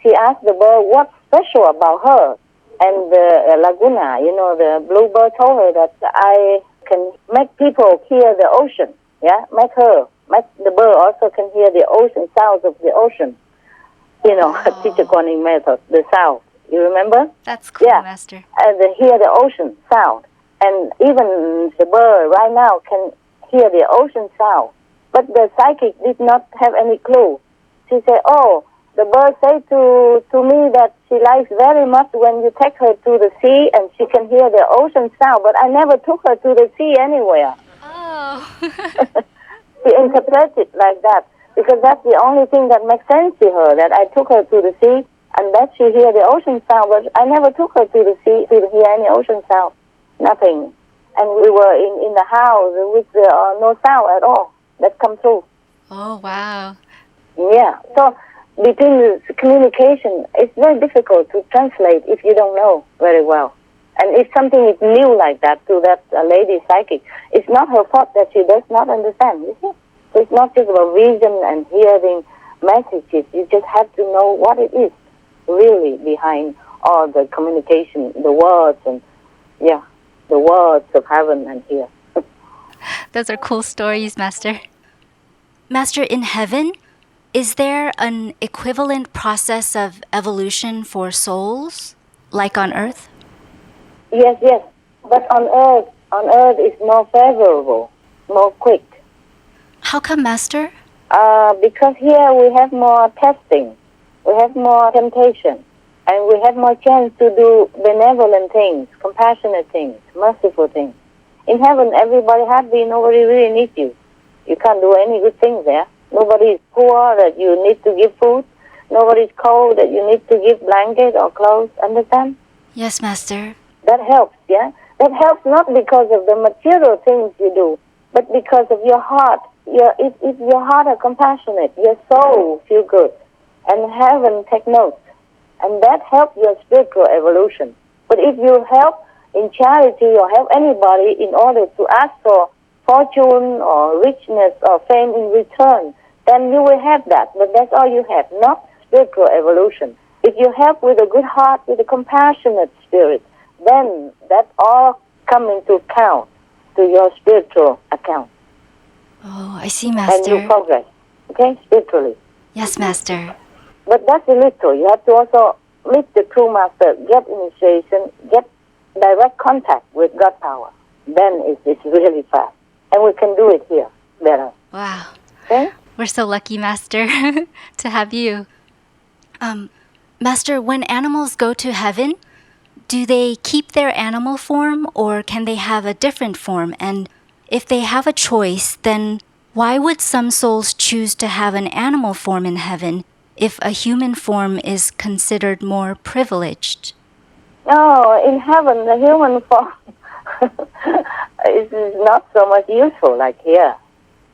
she asked the bird, what's special about her? And the Laguna, the bluebird told her that I can make people hear the ocean. Yeah, make the bird also can hear the ocean sounds of the ocean. Teacher Guanyin method, the sound. You remember? That's cool, Yeah. Master. And they hear the ocean sound. And even the bird right now can hear the ocean sound. But the psychic did not have any clue. She said, oh, the bird said to me that she likes very much when you take her to the sea and she can hear the ocean sound. But I never took her to the sea anywhere. Oh. She interpreted it like that because that's the only thing that makes sense to her, that I took her to the sea and that she hear the ocean sound. But I never took her to the sea to hear any ocean sound. Nothing. And we were in the house with no sound at all that come through. Oh, wow. Yeah. So between the communication, it's very difficult to translate if you don't know very well. And if something is new like that to that lady psychic, it's not her fault that she does not understand. You see? So it's not just about vision and hearing messages. You just have to know what it is really behind all the communication, the words and the words of heaven and here. Those are cool stories, Master. Master, in heaven, is there an equivalent process of evolution for souls, like on Earth? Yes. But on Earth it's more favorable, more quick. How come, Master? Because here we have more testing, we have more temptation, and we have more chance to do benevolent things, compassionate things, merciful things. In heaven, everybody happy, nobody really needs you. You can't do any good things there. Nobody is poor that you need to give food. Nobody is cold that you need to give blanket or clothes. Understand? Yes, Master. That helps, yeah? That helps not because of the material things you do, but because of your heart. If your heart are compassionate, your soul feel good, and heaven take notes. And that helps your spiritual evolution. But if you help in charity or help anybody in order to ask for fortune or richness or fame in return, then you will have that. But that's all you have, not spiritual evolution. If you help with a good heart, with a compassionate spirit, then that all come into account to your spiritual account. Oh, I see, And Master. you progress, okay, spiritually. Yes, Master. But that's a little. You have to also meet the true master, get initiation, get direct contact with God power. Then it's really fast. And we can do it here better. Wow. Okay? We're so lucky, Master, to have you. Master, when animals go to heaven, do they keep their animal form or can they have a different form? And if they have a choice, then why would some souls choose to have an animal form in heaven if a human form is considered more privileged? No, in heaven, the human form is not so much useful like here.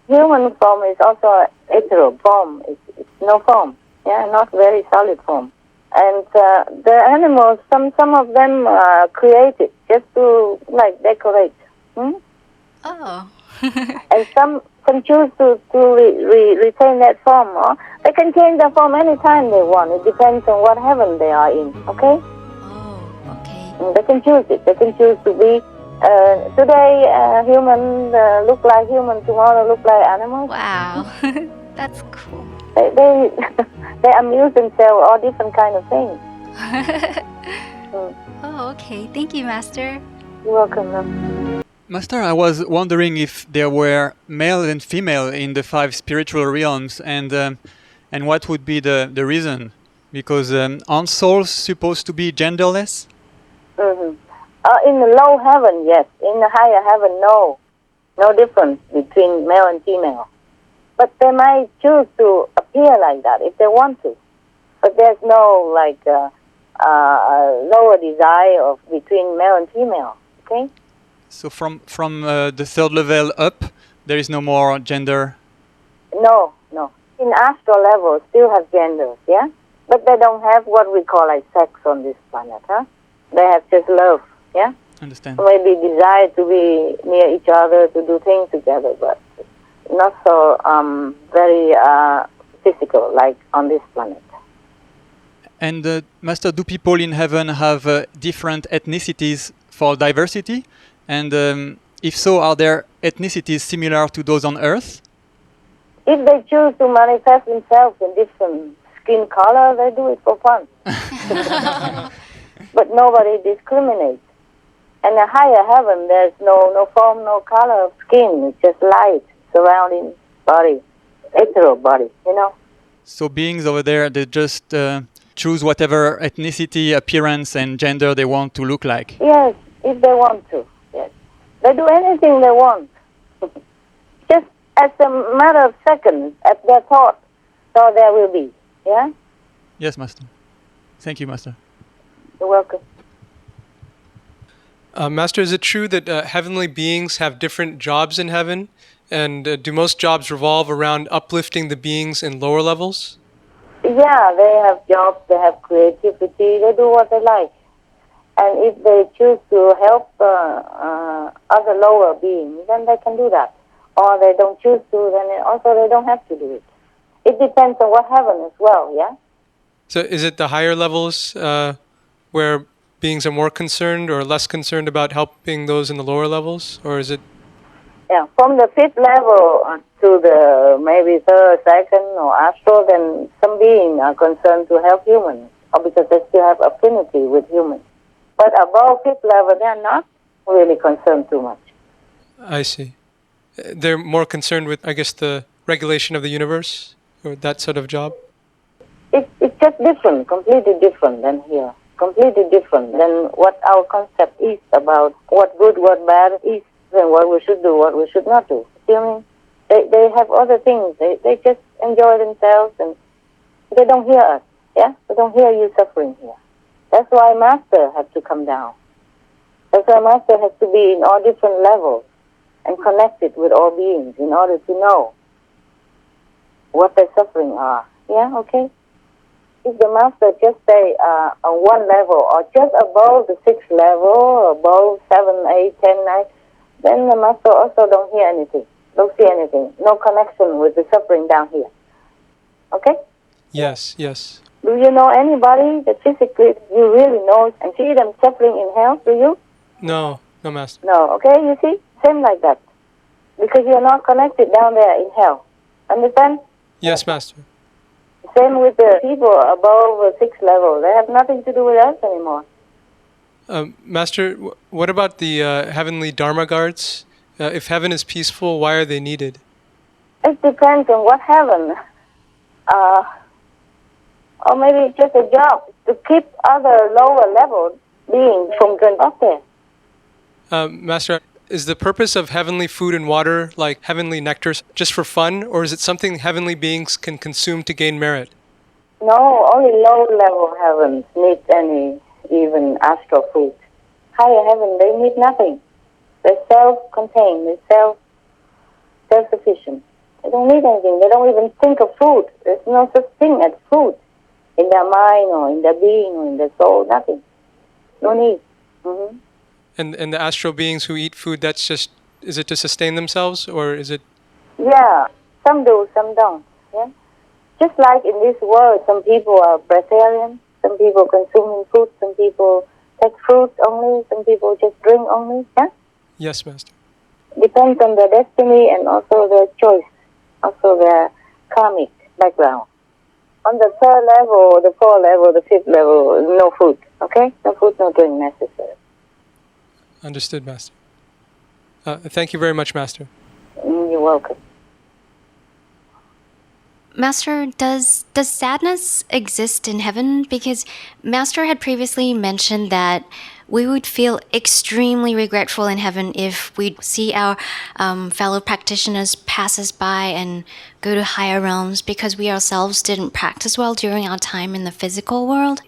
Human form is also ethereal form. It's no form. Yeah, not very solid form. And the animals, some of them are created just to decorate. Oh. And some can choose to retain that form, or they can change their form anytime they want. It depends on what heaven they are in, okay? Oh, okay. And they can choose it. They can choose to be, today human look like human, tomorrow look like animals. Wow. That's cool. They they amuse themselves all different kind of things. Oh, okay. Thank you, Master. You're welcome. Ma'am. Master, I was wondering if there were male and female in the 5 spiritual realms, and what would be the reason? Because aren't souls supposed to be genderless? Mm-hmm. In the low heaven, yes. In the higher heaven, no. No difference between male and female. But they might choose to appear like that if they want to. But there's no lower desire of between male and female. Okay. So from the third level up, there is no more gender. No. In astral level, still have genders, yeah? But they don't have what we call like sex on this planet, huh? They have just love, yeah? Understand. Maybe desire to be near each other, to do things together, but not so very physical like on this planet. And Master, do people in heaven have different ethnicities for diversity? And if so, are their ethnicities similar to those on Earth? If they choose to manifest themselves in different skin color, they do it for fun. But nobody discriminates. And a higher heaven, there's no form, no color of skin. It's just light surrounding body, ethereal body, you know. So beings over there, they just choose whatever ethnicity, appearance, and gender they want to look like. Yes, if they want to. Yes, they do anything they want. Just as a matter of seconds, at their thought, so there will be. Yeah. Yes, Master. Thank you, Master. You're welcome. Master, is it true that heavenly beings have different jobs in heaven? And do most jobs revolve around uplifting the beings in lower levels? Yeah, they have jobs, they have creativity, they do what they like. And if they choose to help other lower beings, then they can do that. Or they don't choose to, then also they don't have to do it. It depends on what heaven as well, yeah? So is it the higher levels where beings are more concerned or less concerned about helping those in the lower levels? Or is it? Yeah, from the fifth level to the maybe third, second, or astral, then some beings are concerned to help humans, or because they still have affinity with humans. But above fifth level, they are not really concerned too much. I see. They're more concerned with, I guess, the regulation of the universe, or that sort of job? It's just different, completely different than here. Completely different than what our concept is about what good, what bad is, and what we should do, what we should not do. You know what I mean? They have other things. They just enjoy themselves, and they don't hear us. Yeah, they don't hear you suffering here. That's why Master has to come down. That's why Master has to be in all different levels and connected with all beings in order to know what their suffering are. Yeah, okay? If the Master just stay on one level or just above the sixth level, above 7, 8, 10, 9, then the Master also don't hear anything, don't see anything, no connection with the suffering down here. Okay? Yes, yes. Do you know anybody that physically you really know and see them suffering in hell? Do you? No, Master. No, okay, you see? Same like that. Because you're not connected down there in hell. Understand? Yes, Master. Same with the people above 6th level. They have nothing to do with us anymore. Master, what about the heavenly Dharma guards? If heaven is peaceful, why are they needed? It depends on what heaven. Or maybe it's just a job to keep other lower level beings from going up there. Master, is the purpose of heavenly food and water, like heavenly nectar, just for fun, or is it something heavenly beings can consume to gain merit? No, only low-level heavens need any even astral food. Higher heaven, they need nothing. They're self-contained, they're self-sufficient. They don't need anything. They don't even think of food. There's no such thing as food in their mind or in their being or in their soul, nothing. No need. Mm-hmm. And the astral beings who eat food, that's just, is it to sustain themselves, or is it? Yeah, some do, some don't. Yeah, just like in this world, some people are breatharian, some people consuming food, some people take fruit only, some people just drink only. Yeah. Yes, Master. Depends on their destiny and also their choice, also their karmic background. On the third level, the fourth level, the fifth level, no food. Okay, no food, no drink necessary. Understood, Master. Thank you very much, Master. You're welcome. Master, does sadness exist in heaven? Because Master had previously mentioned that we would feel extremely regretful in heaven if we see our fellow practitioners pass us by and go to higher realms because we ourselves didn't practice well during our time in the physical world.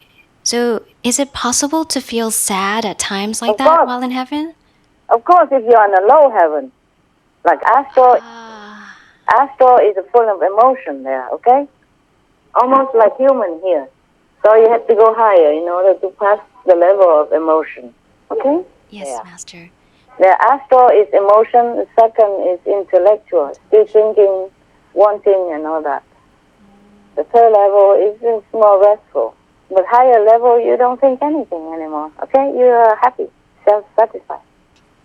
So is it possible to feel sad at times like Of that course. while in heaven? Of course, if you're in a low heaven, like astral is full of emotion there, okay? Almost like human here. So you have to go higher in order to pass the level of emotion, okay? Yes, Yeah. Master. The astral is emotion, the second is intellectual, still thinking, wanting and all that. The third level is more restful. But higher level, you don't think anything anymore, okay? You're happy, self-satisfied.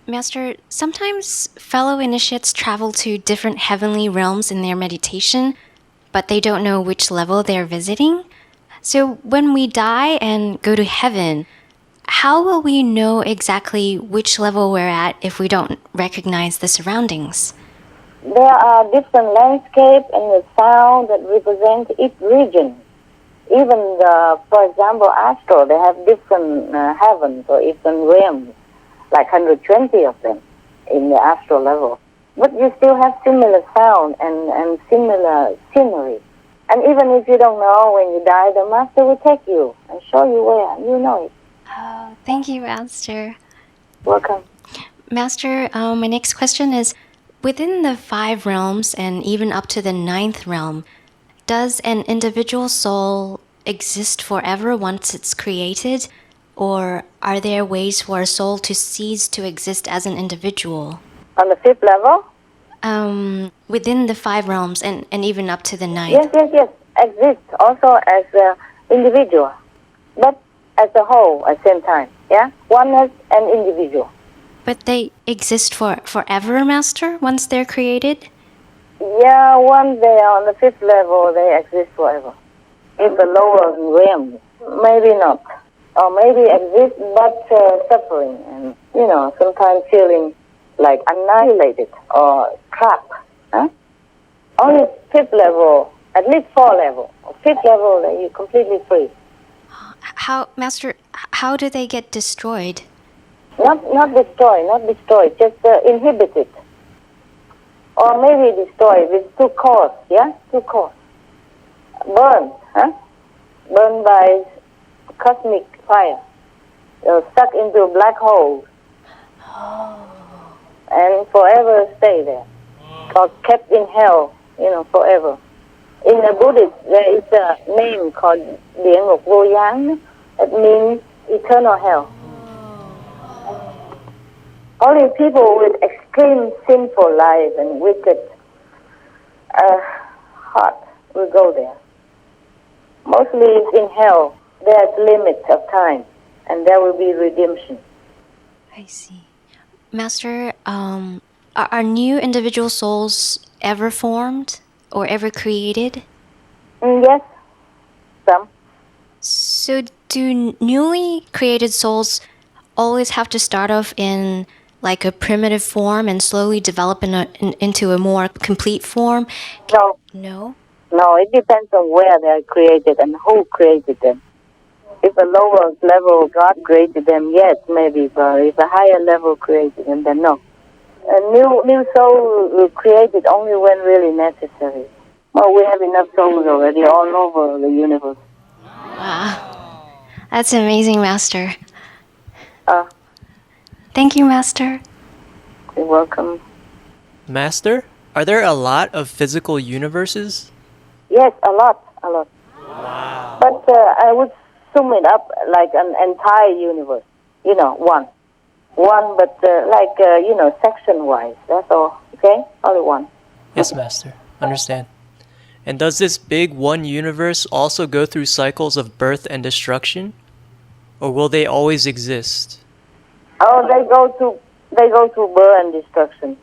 Master, sometimes fellow initiates travel to different heavenly realms in their meditation, but they don't know which level they're visiting. So when we die and go to heaven, how will we know exactly which level we're at if we don't recognize the surroundings? There are different landscape and the sound that represent each region. Even, for example, astral, they have different heavens or even realms, like 120 of them in the astral level. But you still have similar sound and similar scenery. And even if you don't know when you die, the Master will take you and show you where. You know it. Oh, thank you, Master. Welcome. Master, my next question is, within the 5 realms and even up to the 9th realm, does an individual soul exist forever once it's created? Or are there ways for a soul to cease to exist as an individual? On the 5th level? Within the 5 realms and even up to the 9th. Yes. Exists also as an individual, but as a whole at the same time. Yeah? Oneness and individual. But they exist forever, Master, once they're created? Yeah, once they are on the 5th level, they exist forever. In the lower realm, maybe not. Or maybe exist, but suffering and, sometimes feeling like annihilated or trapped. Huh? Only 5th level, at least 4 level. 5th level, then you're completely free. Master, how do they get destroyed? Not destroyed, just inhibited. Or maybe destroyed with 2 cores, yeah? 2 cores. Burned, huh? Burned by cosmic fire. Stuck into a black hole. And forever stay there. Or kept in hell, forever. In the Buddhist, there is a name called Địa Ngục Vô Gián. It means eternal hell. Only people with extreme sinful life and wicked heart will go there. Mostly in hell, there's limits of time, and there will be redemption. I see. Master, are new individual souls ever formed or ever created? Yes, some. So do newly created souls always have to start off in like a primitive form and slowly develop into a more complete form? No. No, it depends on where they're created and who created them. If a lower level God created them, yes, maybe, but if a higher level created them, then no. A new soul created only when really necessary. Well, we have enough souls already all over the universe. Wow. That's amazing, Master. Ah, Thank you, Master. you're welcome. Master, are there a lot of physical universes? Yes, a lot. Wow. But I would sum it up like an entire universe. One. One, but section-wise. That's all. Okay? Only one. Yes, Master. Understand. And does this big one universe also go through cycles of birth and destruction? Or will they always exist? Oh, they go through birth and destruction.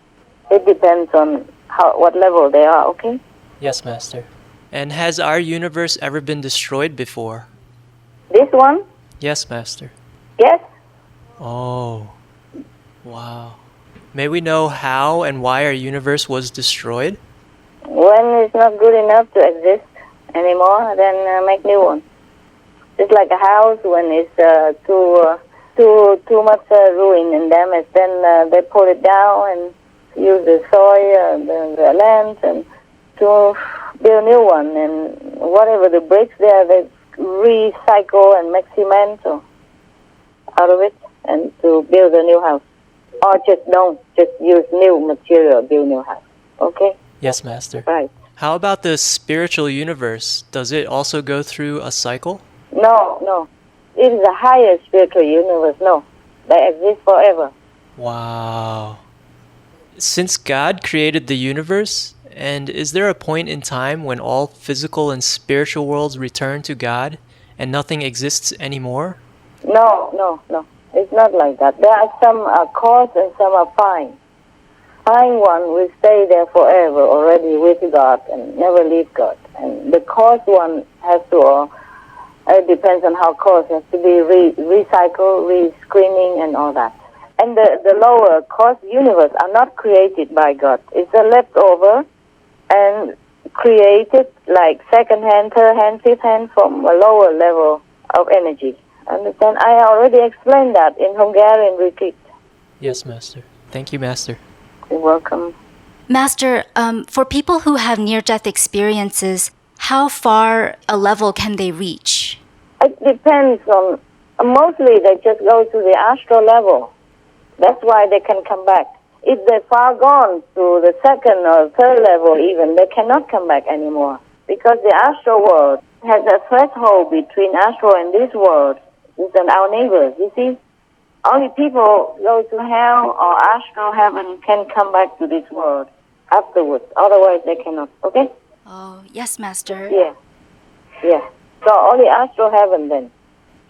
It depends on what level they are, okay? Yes, Master. And has our universe ever been destroyed before? This one? Yes, Master. Yes. Oh. Wow. May we know how and why our universe was destroyed? When it's not good enough to exist anymore, then make new one. It's like a house when it's too too much ruin and damage, then they pull it down and use the soil, the land, and to build a new one. And whatever the bricks there, they recycle and make cement out of it, and to build a new house. Or just use new material, build new house. Okay? Yes, Master. Right. How about the spiritual universe? Does it also go through a cycle? No. It is a higher spiritual universe. No. They exist forever. Wow. Since God created the universe, and is there a point in time when all physical and spiritual worlds return to God and nothing exists anymore? No. It's not like that. There are some coarse and some are fine. Fine one will stay there forever, already with God and never leave God. And the coarse one has to, it depends on how coarse, has to be recycled, re-screening and all that. And the lower coarse universe are not created by God. It's a leftover and created like second hand, third hand, fifth hand from a lower level of energy. Understand? I already explained that in Hungarian retreat. Yes, Master. Thank you, Master. You're welcome. Master, for people who have near-death experiences, how far a level can they reach? It depends on, mostly they just go to the astral level. That's why they can come back. If they're far gone to the second or third level even, they cannot come back anymore. Because the astral world has a threshold between astral and this world. It's our neighbors, you see? Only people go to hell or astral heaven can come back to this world afterwards. Otherwise, they cannot. Okay? Oh, yes, Master. Yeah. So only astral heaven then.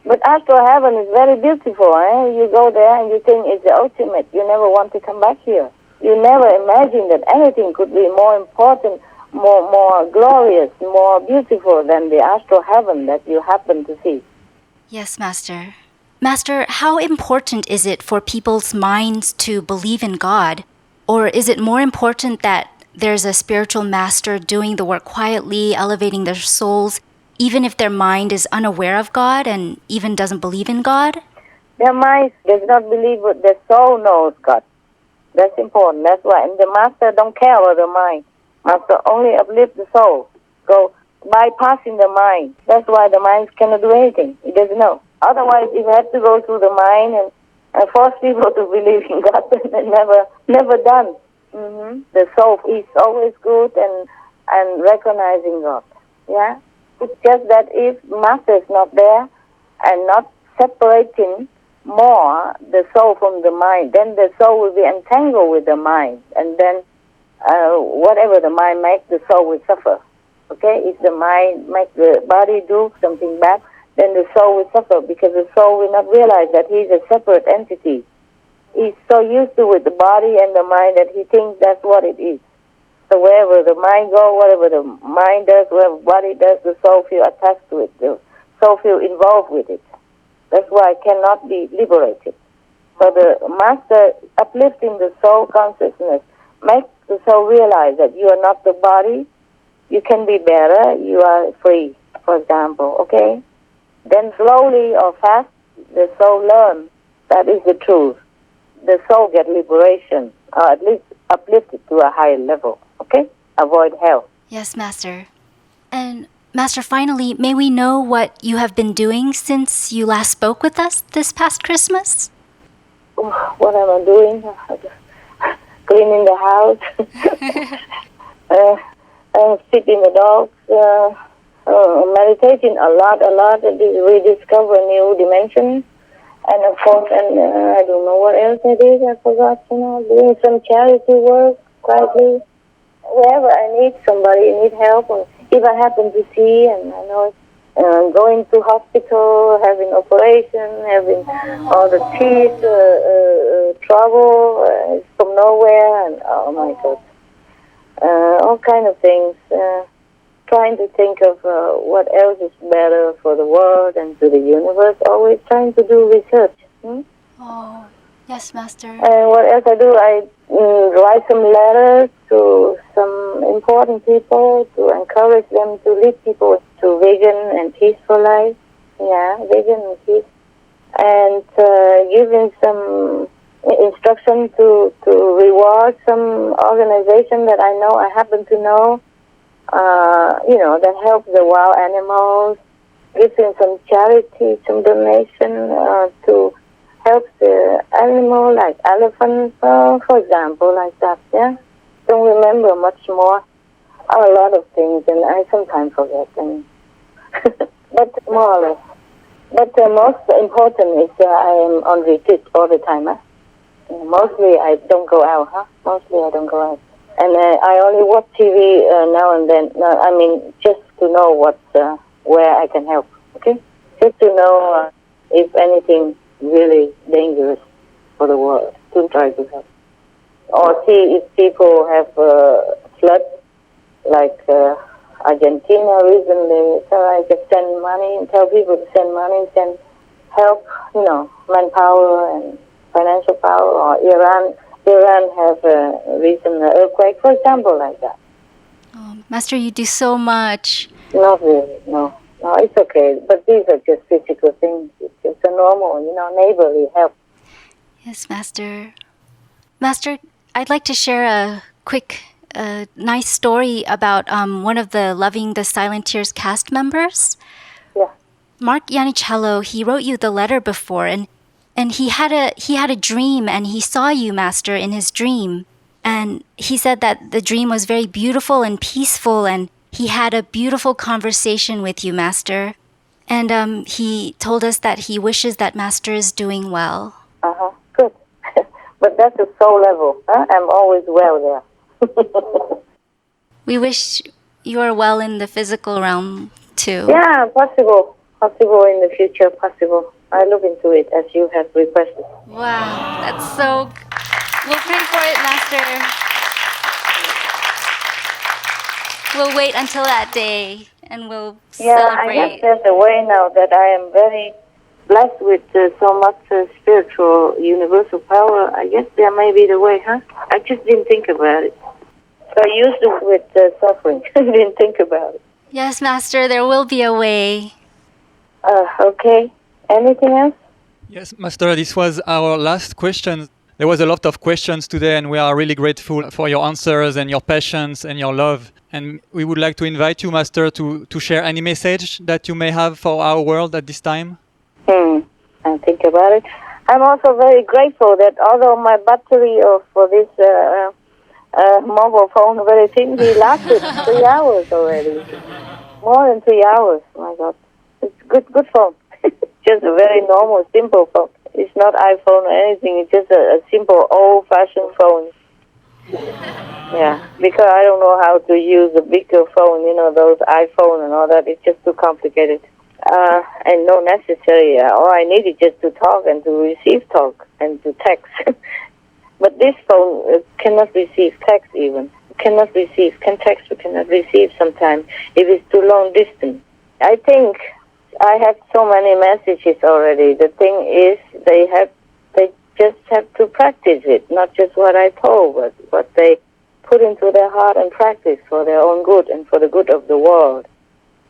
But astral heaven is very beautiful. You go there and you think it's the ultimate. You never want to come back here. You never imagine that anything could be more important, more glorious, more beautiful than the astral heaven that you happen to see. Yes, Master. Master, how important is it for people's minds to believe in God? Or is it more important that there's a spiritual master doing the work quietly, elevating their souls, even if their mind is unaware of God and even doesn't believe in God? Their mind does not believe, but their soul knows God. That's important. That's why. And the master don't care about the mind. Master only uplift the soul. So bypassing the mind. That's why the mind cannot do anything. It doesn't know. Otherwise, if you have to go through the mind and force people to believe in God, then never done. The soul is always good and recognizing God. Yeah. It's just that if master is not there and not separating more the soul from the mind, then the soul will be entangled with the mind, and then whatever the mind makes, the soul will suffer. Okay, if the mind makes the body do something bad, then the soul will suffer because the soul will not realize that he's a separate entity. He's so used to with the body and the mind that he thinks that's what it is. So wherever the mind goes, whatever the mind does, whatever the body does, the soul feels attached to it. The soul feels involved with it. That's why it cannot be liberated. So the master uplifting the soul consciousness makes the soul realize that you are not the body. You can be better. You are free, for example. Okay? Then slowly or fast, the soul learns that is the truth. The soul gets liberation, or at least uplifted to a higher level. Okay? Avoid hell. Yes, Master. And Master, finally, may we know what you have been doing since you last spoke with us this past Christmas? What am I doing? Cleaning the house, feeding the dogs, meditating a lot, and rediscover new dimensions. And of course, I don't know what else I did. I forgot, doing some charity work quietly. Wherever I need somebody, need help, or if I happen to see, and I know going to hospital, having operation, having all the teeth trouble from nowhere, and oh my God, all kind of things. Trying to think of what else is better for the world and to the universe. Always trying to do research. Oh, yes, Master. And what else I do? I write some letters to some important people to encourage them to lead people to vegan and peaceful life. Yeah, vegan and peace. and giving some instruction to reward some organization that I happen to know, that help the wild animals, giving some charity, some donation to help the animal, like elephants, for example, like that, yeah. Don't remember much more, a lot of things, and I sometimes forget, and but more or less. But the most important is I am on retreat all the time, huh? Mostly I don't go out, Mostly I don't go out. And I only watch TV now and then. No, I mean, just to know where I can help, okay? Just to know if anything really dangerous for the world, to try to help. Or see if people have floods, like Argentina recently, so I just send money and tell people to send money, send help, manpower and financial power. Or Iran have a recent earthquake, for example, like that. Oh, Master, you do so much. Not really, no, it's okay. But these are just physical things. It's just a normal, neighborly help. Yes, Master. Master, I'd like to share a quick, nice story about one of the Loving the Silent Tears cast members. Yeah. Mark Yanicello, he wrote you the letter before, and he had a dream, and he saw you, Master, in his dream. And he said that the dream was very beautiful and peaceful, and he had a beautiful conversation with you, Master. And he told us that he wishes that Master is doing well. Good. But that's a soul level. I'm always well there. We wish you are well in the physical realm, too. Yeah, possible. Possible in the future, possible. I look into it as you have requested. Wow, that's so... We'll pray for it, Master. We'll wait until that day, and we'll celebrate. I guess there's a way now that I am very blessed with so much spiritual universal power. I guess there may be the way, I just didn't think about it. So I used it with suffering. I didn't think about it. Yes, Master, there will be a way. Okay. Anything else? Yes, Master, this was our last question. There was a lot of questions today, and we are really grateful for your answers and your patience and your love. And we would like to invite you, Master, to share any message that you may have for our world at this time. I think about it. I'm also very grateful that although my battery for this mobile phone very thin, it lasted 3 hours already. More than 3 hours. My God, it's good phone. Just a very normal, simple phone. It's not iPhone or anything. It's just a simple, old-fashioned phone. Yeah, because I don't know how to use a bigger phone. Those iPhone and all that. It's just too complicated. And not necessary. All I need is just to talk and to receive talk and to text. But this phone cannot receive text even. Can text, but cannot receive sometimes if it's too long distance. I think I have so many messages already. The thing is, they just have to practice it, not just what I told, but what they put into their heart and practice for their own good and for the good of the world.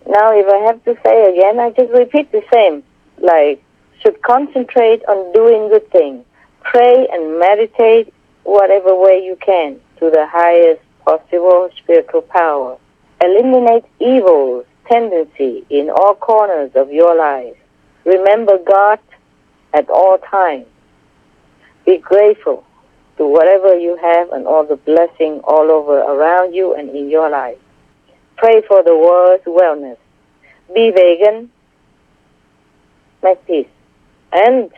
Now, if I have to say again, I just repeat the same. Like, should concentrate on doing good things. Pray and meditate whatever way you can to the highest possible spiritual power. Eliminate evil tendency in all corners of your life. Remember God at all times. Be grateful to whatever you have and all the blessing all over around you and in your life. Pray for the world's wellness. Be vegan. Make peace. And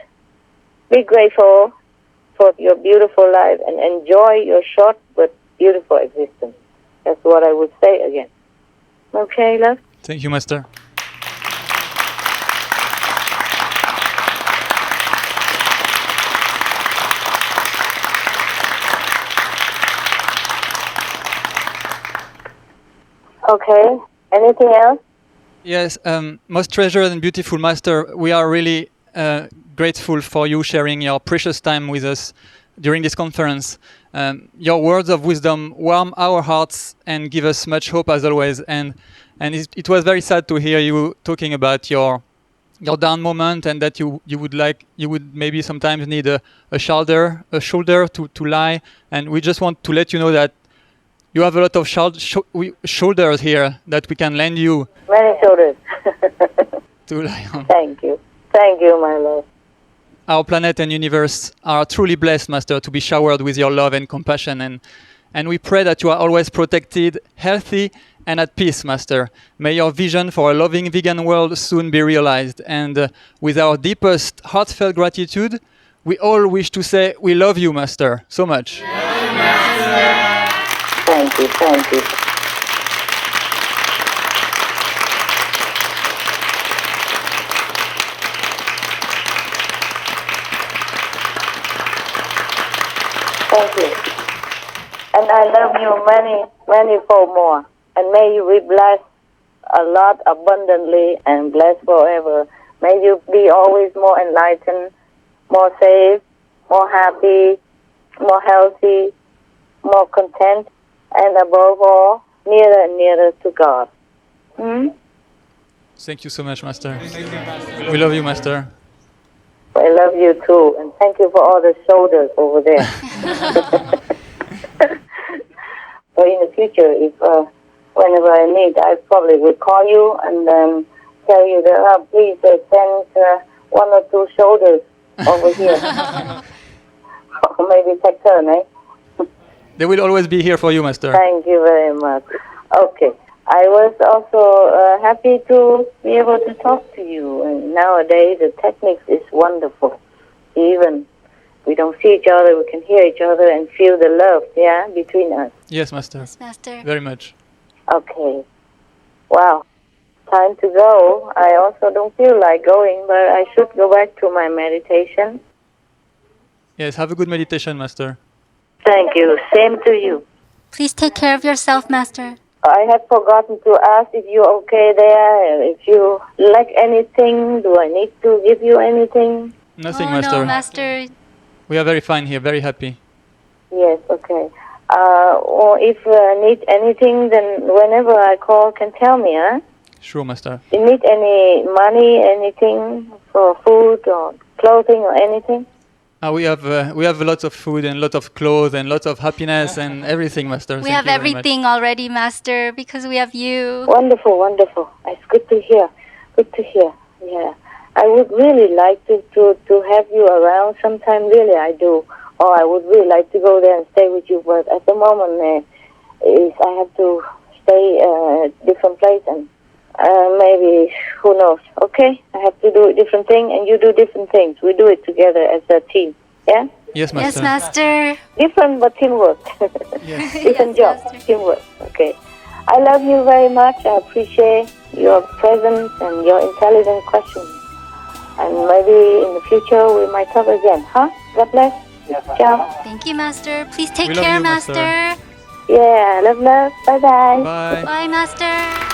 be grateful for your beautiful life and enjoy your short but beautiful existence. That's what I would say again. Okay, love? Thank you, Master. Okay. Anything else? Yes, most treasured and beautiful Master, we are really grateful for you sharing your precious time with us during this conference. Your words of wisdom warm our hearts and give us much hope as always. And it was very sad to hear you talking about your your down moment, and that you would maybe sometimes need a shoulder to lie. And we just want to let you know that you have a lot of shoulders here that we can lend you Many shoulders. to lie on. Thank you, my love. Our planet and universe are truly blessed, Master, to be showered with your love and compassion, and we pray that you are always protected, healthy, and at peace, Master. May your vision for a loving vegan world soon be realized. And with our deepest heartfelt gratitude, we all wish to say we love you, Master, so much. Thank you. Thank you. And I love you many fold more. And may you be blessed a lot abundantly and blessed forever. May you be always more enlightened, more safe, more happy, more healthy, more content, and above all, nearer and nearer to God. Thank you so much, Master. We love you, Master. I love you too, and thank you for all the shoulders over there. So in the future, if whenever I need, I probably will call you and tell you that please send 1 or 2 shoulders over here, or maybe take turn, eh? They will always be here for you, Master. Thank you very much. Okay. I was also happy to be able to talk to you. And nowadays, the techniques is wonderful. Even we don't see each other, we can hear each other and feel the love, between us. Yes, Master. Yes, Master. Very much. Okay. Wow. Time to go. I also don't feel like going, but I should go back to my meditation. Yes, have a good meditation, Master. Thank you. Same to you. Please take care of yourself, Master. I had forgotten to ask if you're okay there, if you lack anything, do I need to give you anything? Nothing, Oh, Master. no, Master. We are very fine here, very happy. Yes, okay. Or if need anything, then whenever I call, can tell me, huh? Sure, Master. You need any money, anything for food or clothing or anything? We have lots of food and lots of clothes and lots of happiness and everything, Master. We have everything already, Master, because we have you. Wonderful, wonderful. It's good to hear. Good to hear. Yeah. I would really like to have you around sometime, really, I do. Or I would really like to go there and stay with you, but at the moment, I have to stay at different place and maybe, who knows, okay? I have to do a different thing and you do different things. We do it together as a team, yeah? Yes, Master. Yes, Master. Different but teamwork. Yes. Different Yes, job, Master. teamwork, okay. I love you very much. I appreciate your presence and your intelligent questions. And maybe in the future we might talk again, huh? God bless. Ciao. Thank you, Master. Please take We love care, you, Master. Master. Yeah, love. Bye-bye. Bye. Bye, Master.